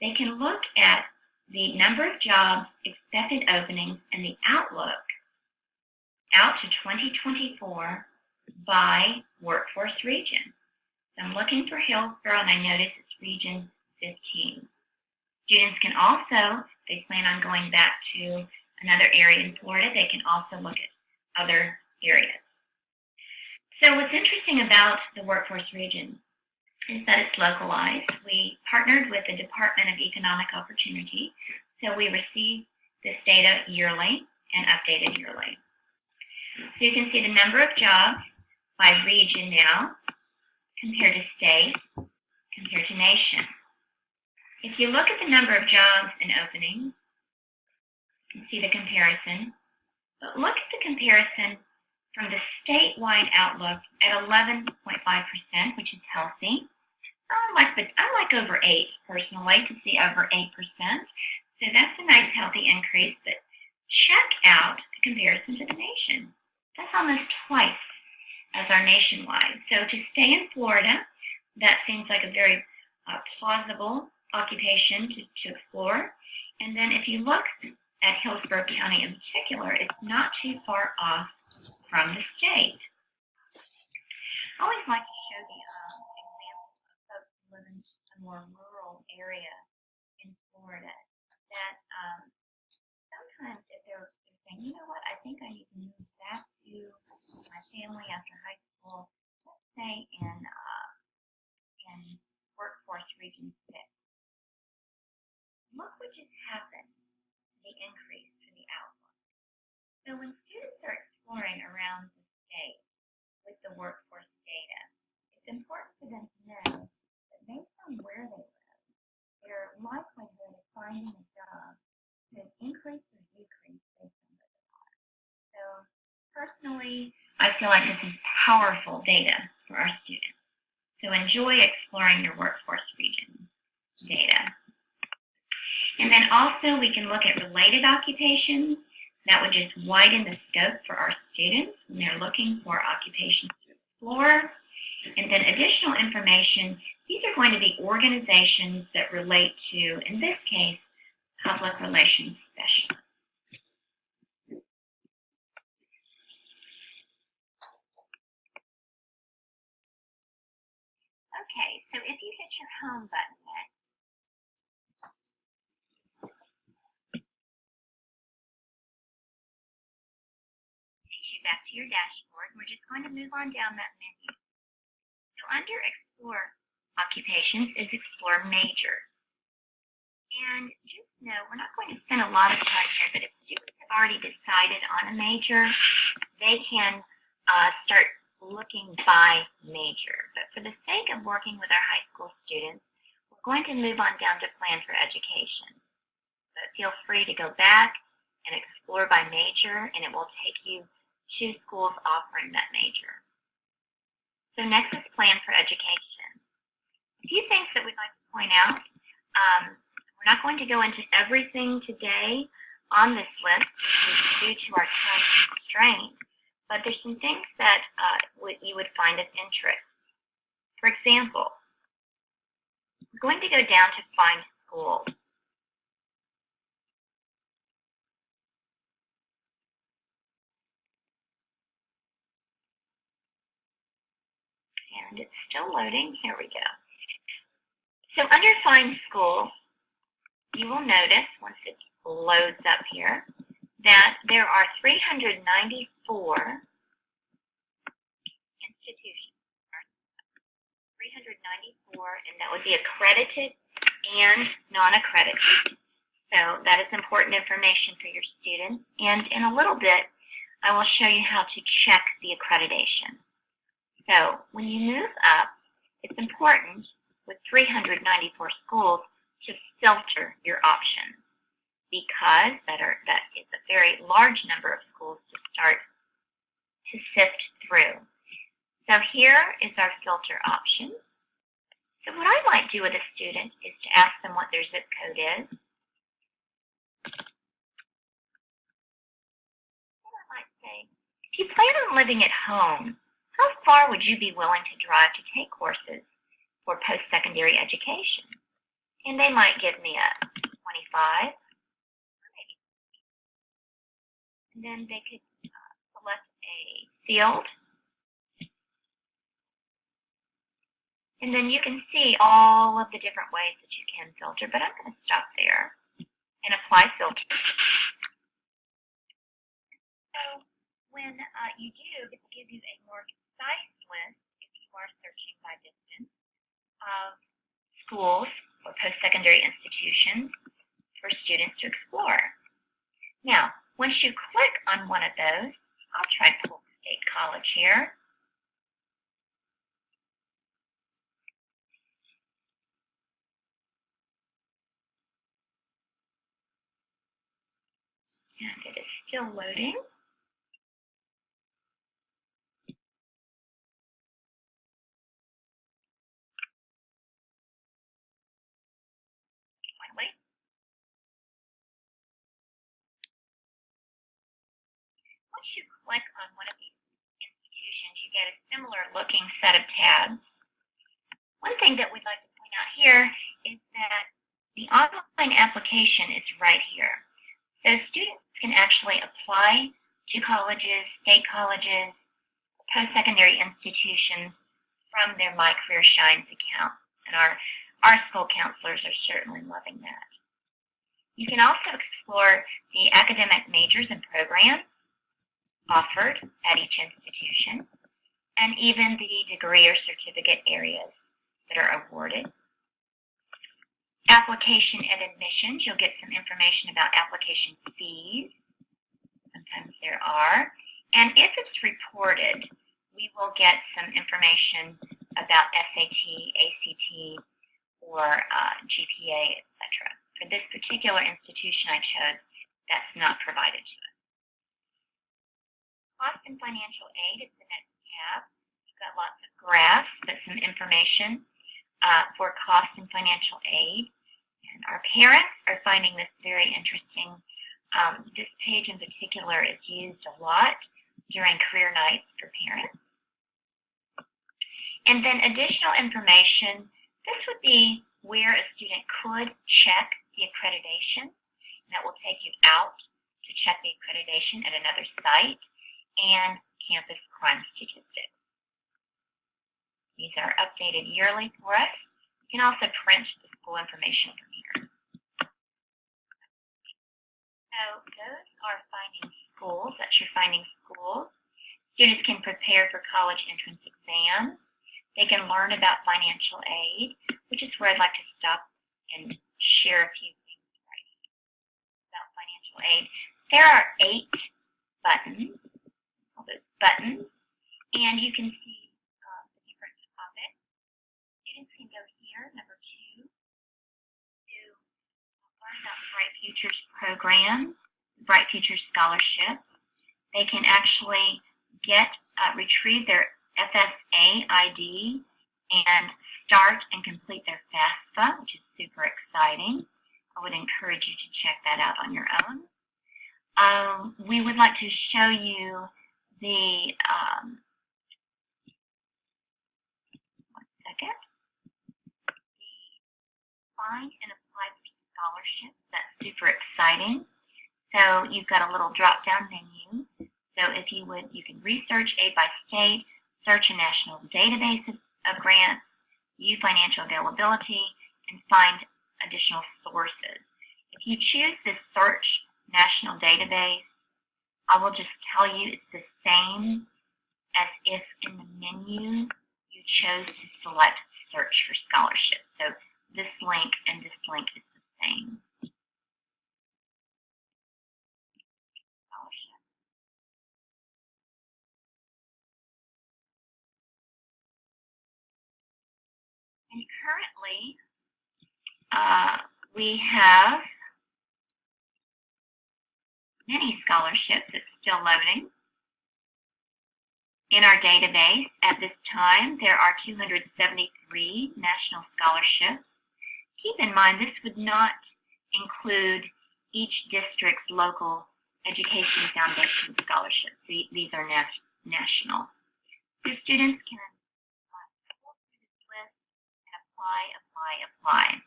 They can look at the number of jobs, expected openings, and the outlook out to 2024 by workforce region. So I'm looking for Hillsborough, and I notice it's region 15. Students can also, if they plan on going back to another area in Florida, they can also look at other areas. So what's interesting about the workforce region is that it's localized. We partnered with the Department of Economic Opportunity, so we receive this data yearly and updated yearly. So you can see the number of jobs by region now, compared to state, compared to nation. If you look at the number of jobs and openings, you can see the comparison, but look at the comparison from the statewide outlook at 11.5%, which is healthy. I like over 8 personally, to see over 8%. So that's a nice healthy increase, but check out the comparison to the nation. That's almost twice as our nationwide. So to stay in Florida, that seems like a very plausible occupation to explore. And then if you look at Hillsborough County in particular, it's not too far off from the state. I always like to show the example of folks who live in a more rural area in Florida that sometimes if they're saying, you know what, I think I need to move back to my family after high school, let's say in workforce region 6. Look what just happened, the increase to the outlook. So when students are exploring around the state with the workforce data, it's important for them to know that based on where they live, their likelihood of finding a job could increase or decrease based on where they are. So personally, I feel like this is powerful data for our students. So enjoy exploring your workforce region data. And then also we can look at related occupations. That would just widen the scope for our students when they're looking for occupations to explore. And then additional information, these are going to be organizations that relate to, in this case, public relations specialists. Okay, so if you hit your home button next, takes you back to your dashboard. We're just going to move on down that menu. So under Explore Occupations is Explore Major. And just know, we're not going to spend a lot of time here, but if students have already decided on a major, they can start looking by major. But for the sake of working with our high school students, we're going to move on down to Plan for Education. But feel free to go back and explore by major, and it will take you to schools offering that major. So next is Plan for Education. A few things that we'd like to point out. We're not going to go into everything today on this list due to our time constraints, but there's some things that you would find of interest. For example, we're going to go down to Find Schools. And it's still loading. Here we go. So under Find School, you will notice, once it loads up here, that there are 394 institutions in our and that would be accredited and non-accredited. So that is important information for your students. And in a little bit, I will show you how to check the accreditation. So when you move up, it's important with 394 schools to filter your options, because that is a very large number of schools to start to sift through. So here is our filter option. So what I might do with a student is to ask them what their zip code is. And I might say, if you plan on living at home, how far would you be willing to drive to take courses for post-secondary education? And they might give me a 25, or maybe. And then they could select a field. And then you can see all of the different ways that you can filter, but I'm going to stop there and apply filter. So when you do, it will give you a more concise list, if you are searching by distance, of schools or post-secondary institutions for students to explore. Now, once you click on one of those, I'll try Polk State College here. And it is still loading. Wait. Once you click on one of these institutions, you get a similar looking set of tabs. One thing that we'd like to point out here is that the online application is right here. So students can actually apply to colleges, state colleges, post-secondary institutions from their My Career Shines account. And our school counselors are certainly loving that. You can also explore the academic majors and programs offered at each institution, and even the degree or certificate areas that are awarded. Application and admissions, you'll get some information about application fees. Sometimes there are. And if it's reported, we will get some information about SAT, ACT, or GPA, etc. For this particular institution I chose, that's not provided to us. Cost and financial aid is the next tab. You've got lots of graphs, but some information for cost and financial aid. And our parents are finding this very interesting. This page in particular is used a lot during career nights for parents. And then additional information, this would be where a student could check the accreditation. That will take you out to check the accreditation at another site, and campus crime statistics. These are updated yearly for us. You can also print the school information from here. So those are finding schools. That's your finding schools. Students can prepare for college entrance exams. They can learn about financial aid, which is where I'd like to stop and share a few things right about financial aid. There are 8 buttons, all those buttons, and you can see the different topics. Students can go here, number 2, to learn about the Bright Futures program, Bright Futures Scholarship. They can actually retrieve their FSA ID and start and complete their FAFSA, which is super exciting. I would encourage you to check that out on your own. We would like to show you the, the find and apply for scholarships. That's super exciting. So you've got a little drop-down menu. So if you would, you can research aid by state, search a national database of grants, view financial availability, and find additional sources. If you choose this search national database, I will just tell you it's the same as if in the menu you chose to select search for scholarships. So this link and this link is the same. Scholarship. And currently, we have many scholarships. It's still loading. In our database at this time, there are 273 national scholarships. Keep in mind, this would not include each district's local education foundation scholarships. These are national. So students can go through this list and apply.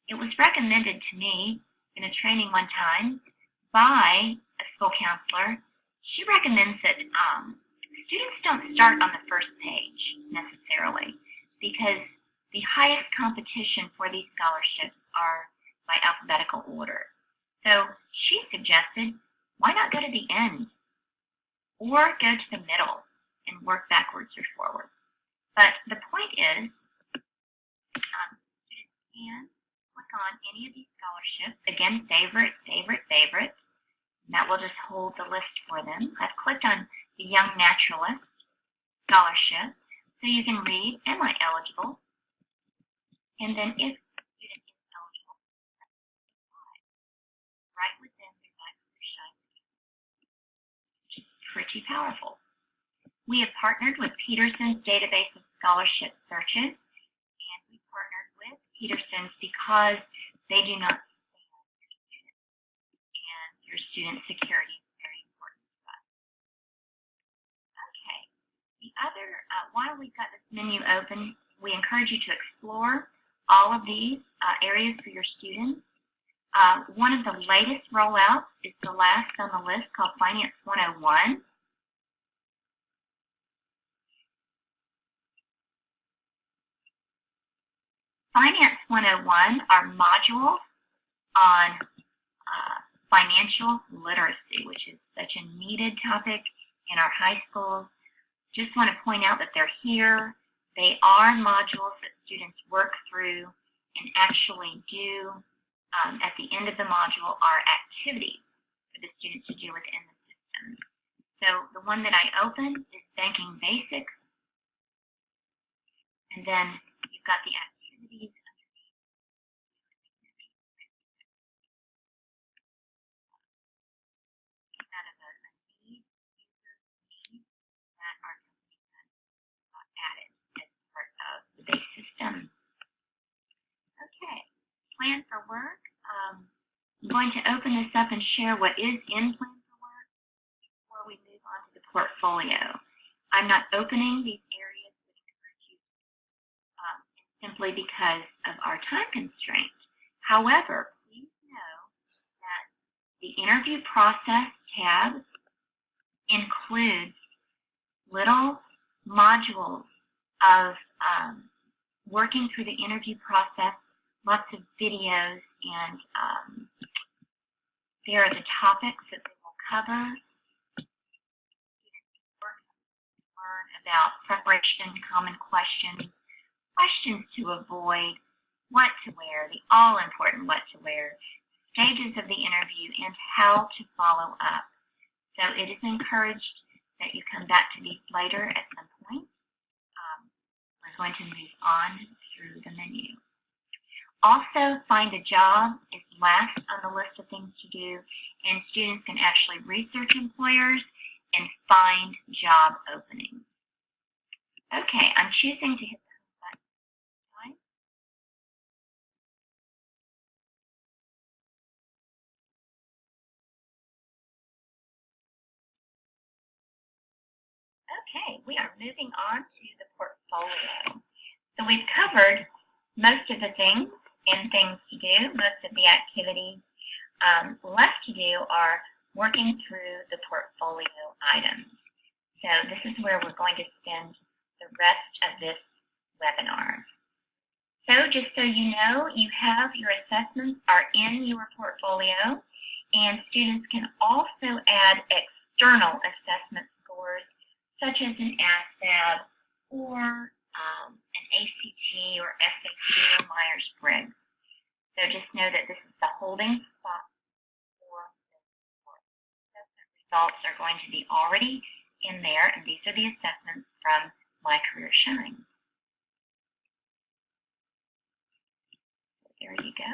It was recommended to me in a training one time by a school counselor. She recommends that students don't start on the first page necessarily, because the highest competition for these scholarships are by alphabetical order. So she suggested, why not go to the end or go to the middle and work backwards or forward? But the point is, students can click on any of these scholarships. Again, favorite, and that will just hold the list for them. I've clicked on the Young Naturalist Scholarship, so you can read, am I eligible? And then if the student is eligible, right within their life shine, which is pretty powerful. We have partnered with Peterson's database of scholarship searches, and we partnered with Peterson's because they do not stand your students, and your student security is very important to us. Okay, the other, while we've got this menu open, we encourage you to explore all of these areas for your students. One of the latest rollouts is the last on the list, called Finance 101. Finance 101 are modules on financial literacy, which is such a needed topic in our high schools. Just want to point out that they're here. They are modules that students work through and actually do. At the end of the module are activities for the students to do within the system. So the one that I opened is Banking Basics. And then you've got the activities underneath. Out of a need, user need that our company has added as part of the base system. Okay, plan for work. I'm going to open this up and share what is in plan for work before we move on to the portfolio. I'm not opening these areas that encourage you simply because of our time constraint. However, please know that the interview process tab includes little modules of working through the interview process, lots of videos, and there are the topics that they will cover. Learn about preparation, common questions, questions to avoid, what to wear, the all-important what to wear, stages of the interview, and how to follow up. So it is encouraged that you come back to these later at some point. We're going to move on through the menu. Also, find a job is last on the list of things to do, and students can actually research employers and find job openings. Okay, I'm choosing to hit the home button. Okay, we are moving on to the portfolio. So we've covered most of the things and things to do, most of the activities. Left to do are working through the portfolio items. So this is where we're going to spend the rest of this webinar. So just so you know, you have your assessments are in your portfolio, and students can also add external assessment scores such as an ASVAB or an ACT or SAT or Myers-Briggs. So just know that this is the holding spot for this course. Assessment results are going to be already in there, and these are the assessments from My Career Shine. There you go.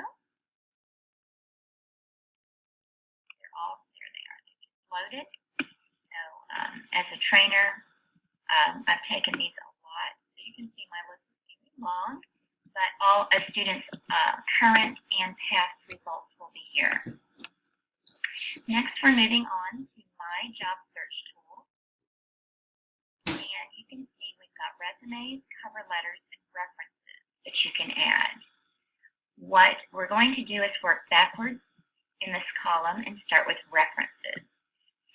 There they are. They're just loaded. So as a trainer, I've taken these a lot. So you can see my list is really long, but all a student's current and past results will be here. Next, we're moving on to My Job Search tool. And you can see we've got resumes, cover letters, and references that you can add. What we're going to do is work backwards in this column and start with references.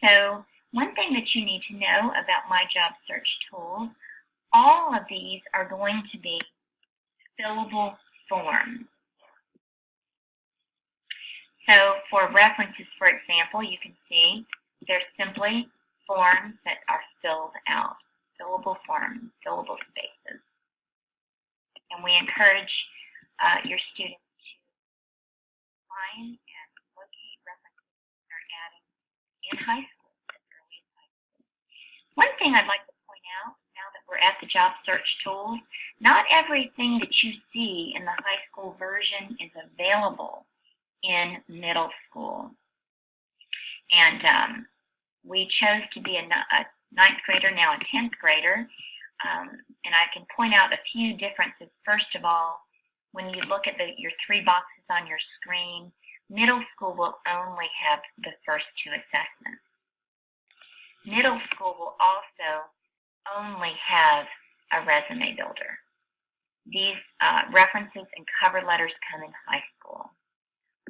So one thing that you need to know about My Job Search tools, all of these are going to be fillable forms. So for references, for example, you can see they're simply forms that are filled out, fillable forms, fillable spaces. And we encourage your students to find and locate references they're adding in high school, as early as high school. One thing I'd like to point out, now that we're at the job search tools, not everything that you see in the high school version is available in middle school. And we chose to be a ninth grader, now a 10th grader. And I can point out a few differences. First of all, when you look at your 3 boxes on your screen, middle school will only have the first 2 assessments. Middle school will also only have a resume builder. These references and cover letters come in high school.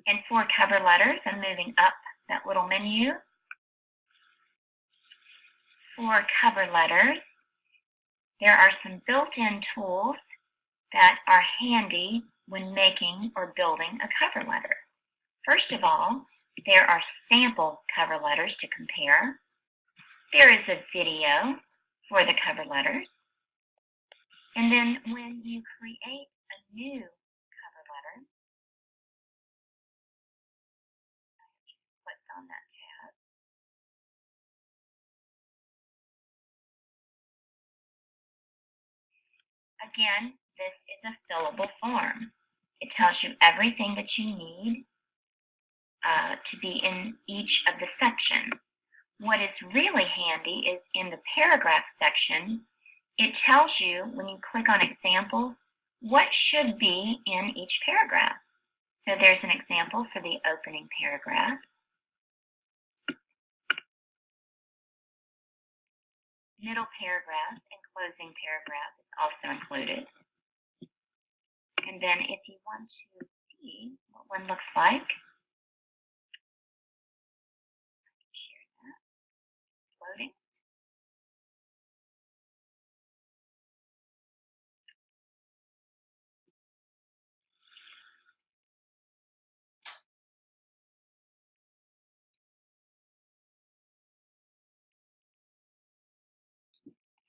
And for cover letters, I'm moving up that little menu. For cover letters, there are some built-in tools that are handy when making or building a cover letter. First of all, there are sample cover letters to compare. There is a video for the cover letters. And then when you create a new cover letter, I just clicked on that tab. Again, this is a fillable form. It tells you everything that you need to be in each of the sections. What is really handy is in the paragraph section, it tells you, when you click on examples, what should be in each paragraph. So there's an example for the opening paragraph. Middle paragraph and closing paragraph is also included. And then if you want to see what one looks like, I can share that. Loading.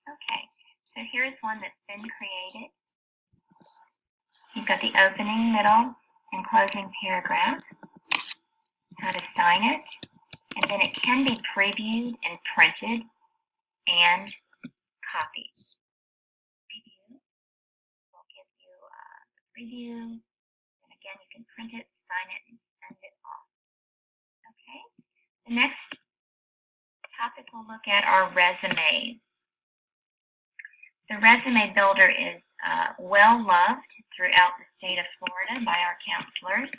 Okay, so here's one that's been created. You've got the opening, middle, and closing paragraph, how to sign it, and then it can be previewed and printed and copied. Preview will give you the preview, and again you can print it, sign it, and send it off. Okay, the next topic we'll look at are resumes. The resume builder is well loved throughout the state of Florida by our counselors.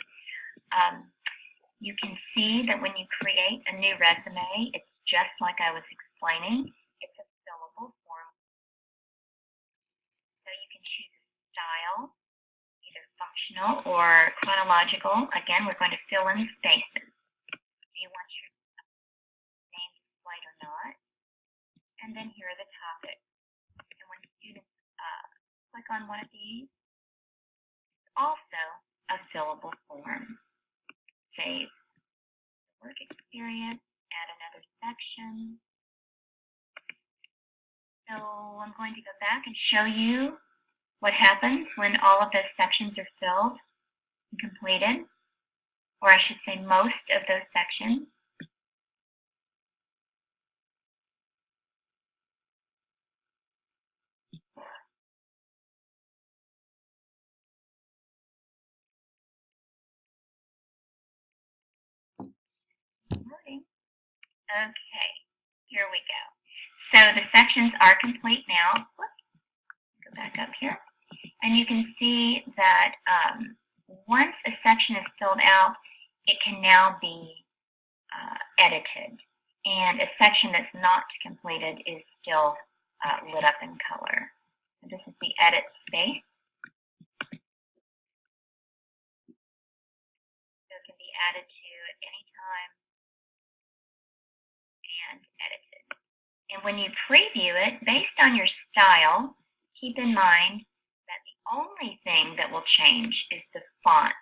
You can see that when you create a new resume, it's just like I was explaining. It's a fillable form. So you can choose a style, either functional or chronological. Again, we're going to fill in spaces. Do you want your name displayed or not? And then here are the topics. And when students click on one of these, it's also a fillable form. Save the work experience, add another section. So I'm going to go back and show you what happens when all of those sections are filled and completed, or I should say most of those sections. Okay, here we go. So the sections are complete now. Whoops, go back up here. And you can see that once a section is filled out, it can now be edited. And a section that's not completed is still lit up in color. So this is the edit space. So it can be added to at any time and edited. And when you preview it, based on your style, keep in mind that the only thing that will change is the font.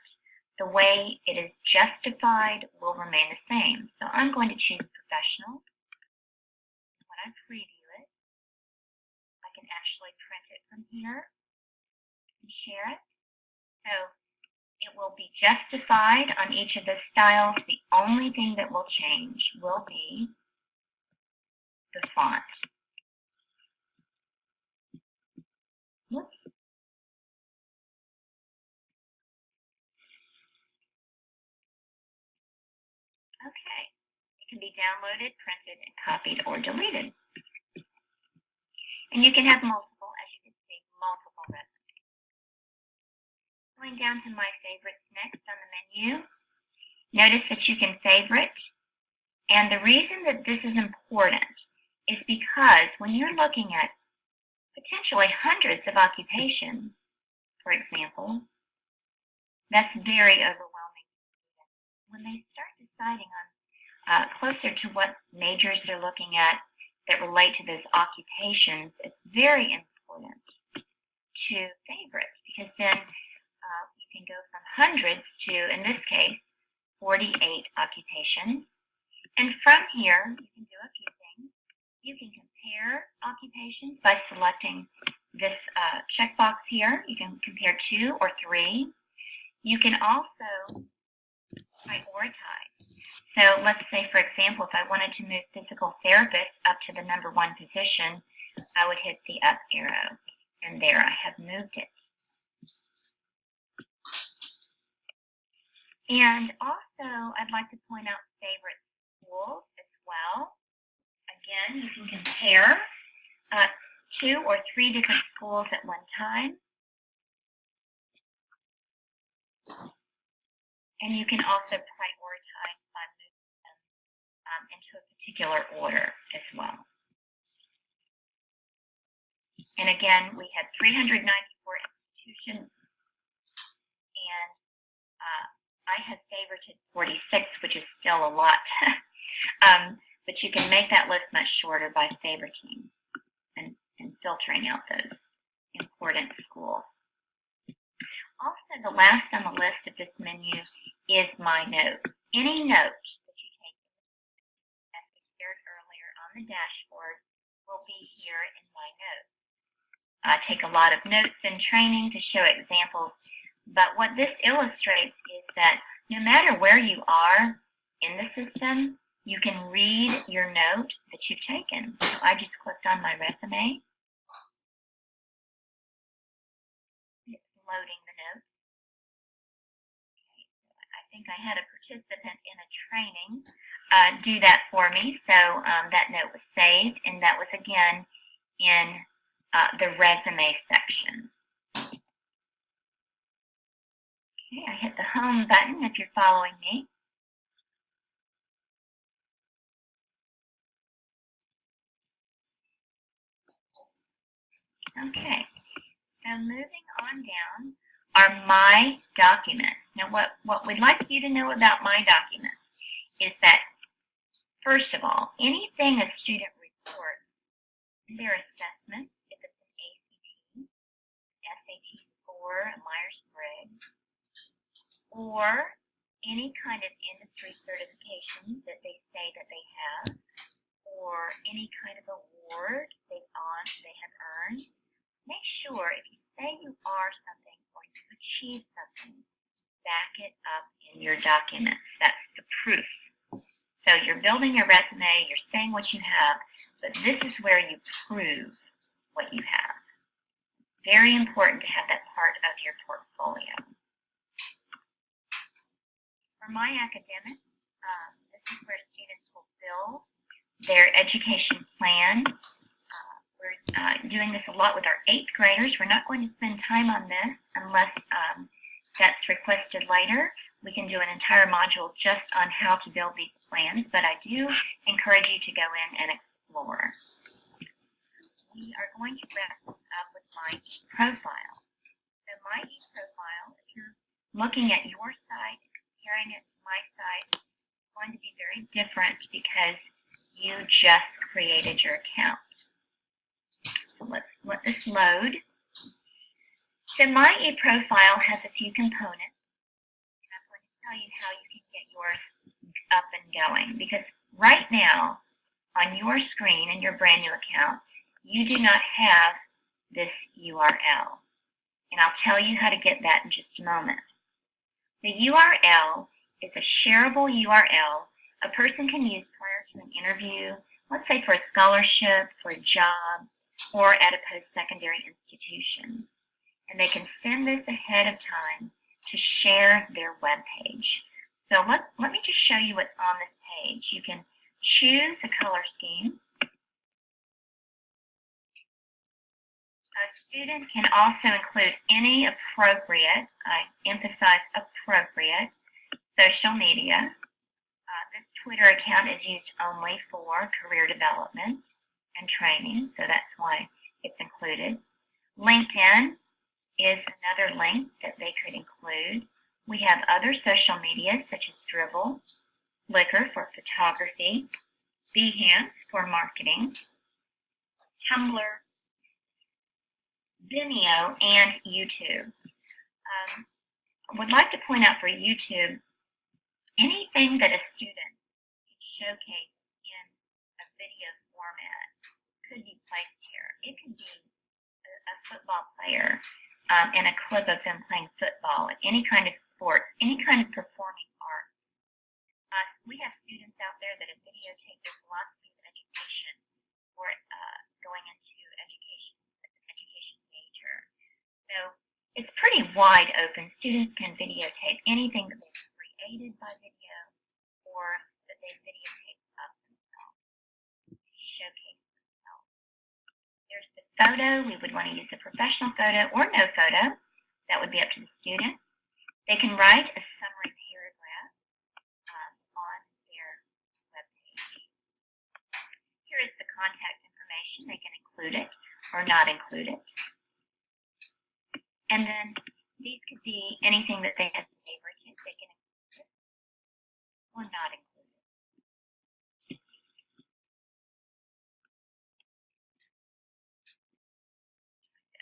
The way it is justified will remain the same. So I'm going to choose professional. When I preview it, I can actually print it from here and share it. So it will be justified on each of the styles. The only thing that will change will be the font. Whoops. Okay. It can be downloaded, printed, and copied or deleted. And you can have multiple, as you can see, multiple resumes. Going down to my favorites next on the menu. Notice that you can favorite. And the reason that this is important is because when you're looking at potentially hundreds of occupations, for example, that's very overwhelming. When they start deciding on closer to what majors they're looking at that relate to those occupations, it's very important to favorite, because then you can go from hundreds to, in this case, 48 occupations. And from here, you can do a few things. You can compare occupations by selecting this checkbox here. You can compare 2 or 3. You can also prioritize. So let's say, for example, if I wanted to move physical therapist up to the number 1 position, I would hit the up arrow. And there, I have moved it. And also, I'd like to point out favorite schools as well. Again, you can compare 2 or 3 different schools at one time. And you can also prioritize by moving them into a particular order as well. And again, we have 394 institutions, and I have favorited 46, which is still a lot. But you can make that list much shorter by favoriting and filtering out those important schools. Also, the last on the list of this menu is My Notes. Any notes that you take, as we shared earlier on the dashboard, will be here in My Notes. I take a lot of notes in training to show examples, but what this illustrates is that no matter where you are in the system, you can read your note that you've taken. So I just clicked on my resume. It's loading the notes. Okay, so I think I had a participant in a training do that for me. So that note was saved, and that was again in the resume section. Okay, I hit the home button if you're following me. Okay, so moving on down are My Documents. Now what we'd like you to know about My Documents is that, first of all, anything a student reports in their assessment, if it's an ACT, SAT score, a Myers-Briggs, or any kind of industry certification that they say that they have, or any kind of award they have earned, make sure if you say you are something or you achieve something, back it up in your documents. That's the proof. So you're building your resume, you're saying what you have, but this is where you prove what you have. Very important to have that part of your portfolio. For my academics, this is where students will build their education plan. We're doing this a lot with our 8th graders. We're not going to spend time on this unless that's requested later. We can do an entire module just on how to build these plans, but I do encourage you to go in and explore. We are going to wrap this up with my e-profile. So my e-profile, if you're looking at your site and comparing it to my site, it's going to be very different because you just created your account. So let's let this load. So my e-profile has a few components, and I'm going to tell you how you can get yours up and going, because right now on your screen in your brand new account, you do not have this URL, and I'll tell you how to get that in just a moment. The URL is a shareable URL a person can use prior to an interview, let's say for a scholarship, for a job, or at a post-secondary institution. And they can send this ahead of time to share their web page. So let me just show you what's on this page. You can choose a color scheme. A student can also include any appropriate, I emphasize appropriate, social media. This Twitter account is used only for career development and training, so that's why it's included. LinkedIn is another link that they could include. We have other social media such as Dribbble, Flickr for photography, Behance for marketing, Tumblr, Vimeo, and YouTube. I would like to point out for YouTube, anything that a student can showcase in a video format could be placed here. It could be a football player and a clip of them playing football, any kind of sport, any kind of performing art. We have students out there that have videotaped their philosophy of education or going into education as an education major. So it's pretty wide open. Students can videotape anything that they've created by video or that they've videotaped of themselves to showcase themselves. There's the photo. We would want to use a professional photo or no photo. That would be up to the student. They can write a summary paragraph on their web page. Here is the contact information. They can include it or not include it. And then these could be anything that they have favorited. They can include it or not include it.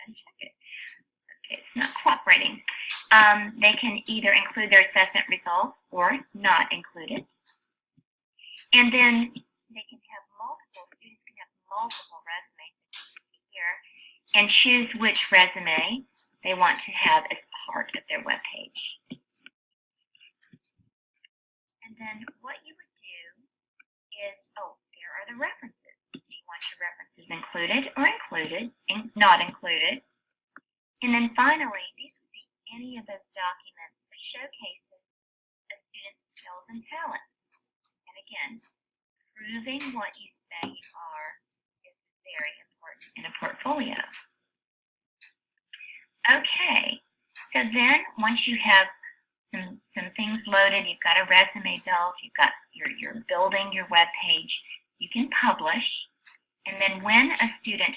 Uncheck it. Okay, it's not cooperating. They can either include their assessment results or not include it. And then they can have students can have multiple resumes here and choose which resume they want to have as part of their web page. And then what you would do is, there are the references. Do you want your references included or not included? And then finally, these would be any of those documents that showcases a student's skills and talents. And again, proving what you say you are is very important in a portfolio. Okay, so then once you have some things loaded, you've got a resume built, you're building your web page, you can publish, and then when a student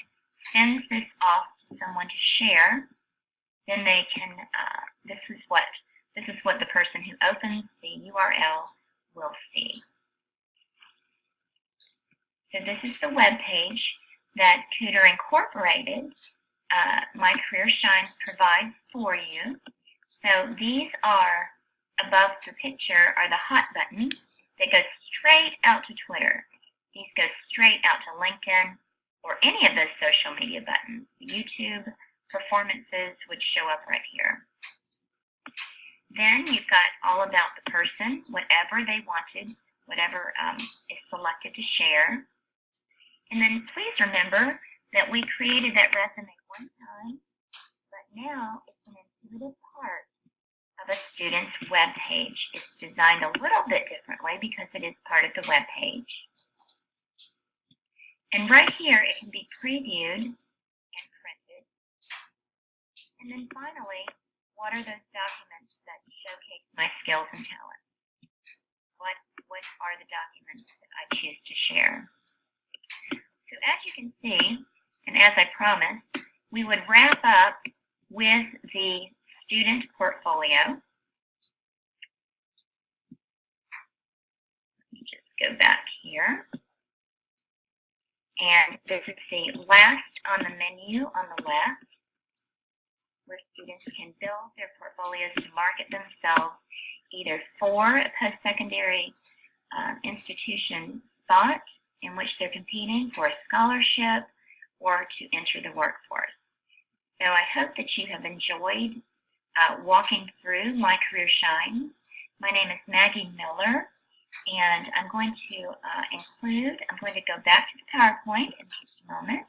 sends this off to someone to share, then they can, this is what the person who opens the URL will see. So this is the web page that Kuder Incorporated, My Career Shines provides for you. So these are, above the picture, are the hot buttons that go straight out to Twitter. These go straight out to LinkedIn or any of those social media buttons, YouTube, performances would show up right here. Then you've got all about the person, whatever they wanted, whatever is selected to share. And then please remember that we created that resume one time, but now it's an intuitive part of a student's web page. It's designed a little bit differently because it is part of the web page. And right here, it can be previewed and printed. And then finally, what are those documents that showcase my skills and talents? What are the documents that I choose to share? So as you can see, and as I promised, we would wrap up with the student portfolio. Let me just go back here. And this is the last on the menu on the left, where students can build their portfolios to market themselves either for a post-secondary institution spot in which they're competing for a scholarship or to enter the workforce. So I hope that you have enjoyed walking through My Career Shines. My name is Maggie Miller, and I'm going to go back to the PowerPoint in just a moment.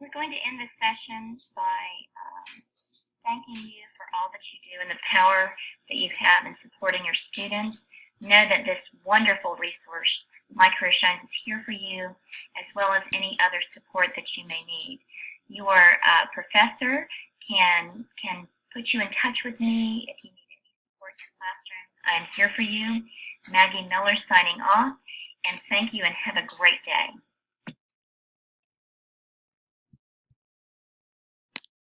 We're going to end this session by thanking you for all that you do and the power that you have in supporting your students. Know that this wonderful resource, My Career Shines, is here for you, as well as any other support that you may need. Your professor can put you in touch with me if you need any support in your classroom. I'm here for you. Maggie Miller signing off, and thank you and have a great day.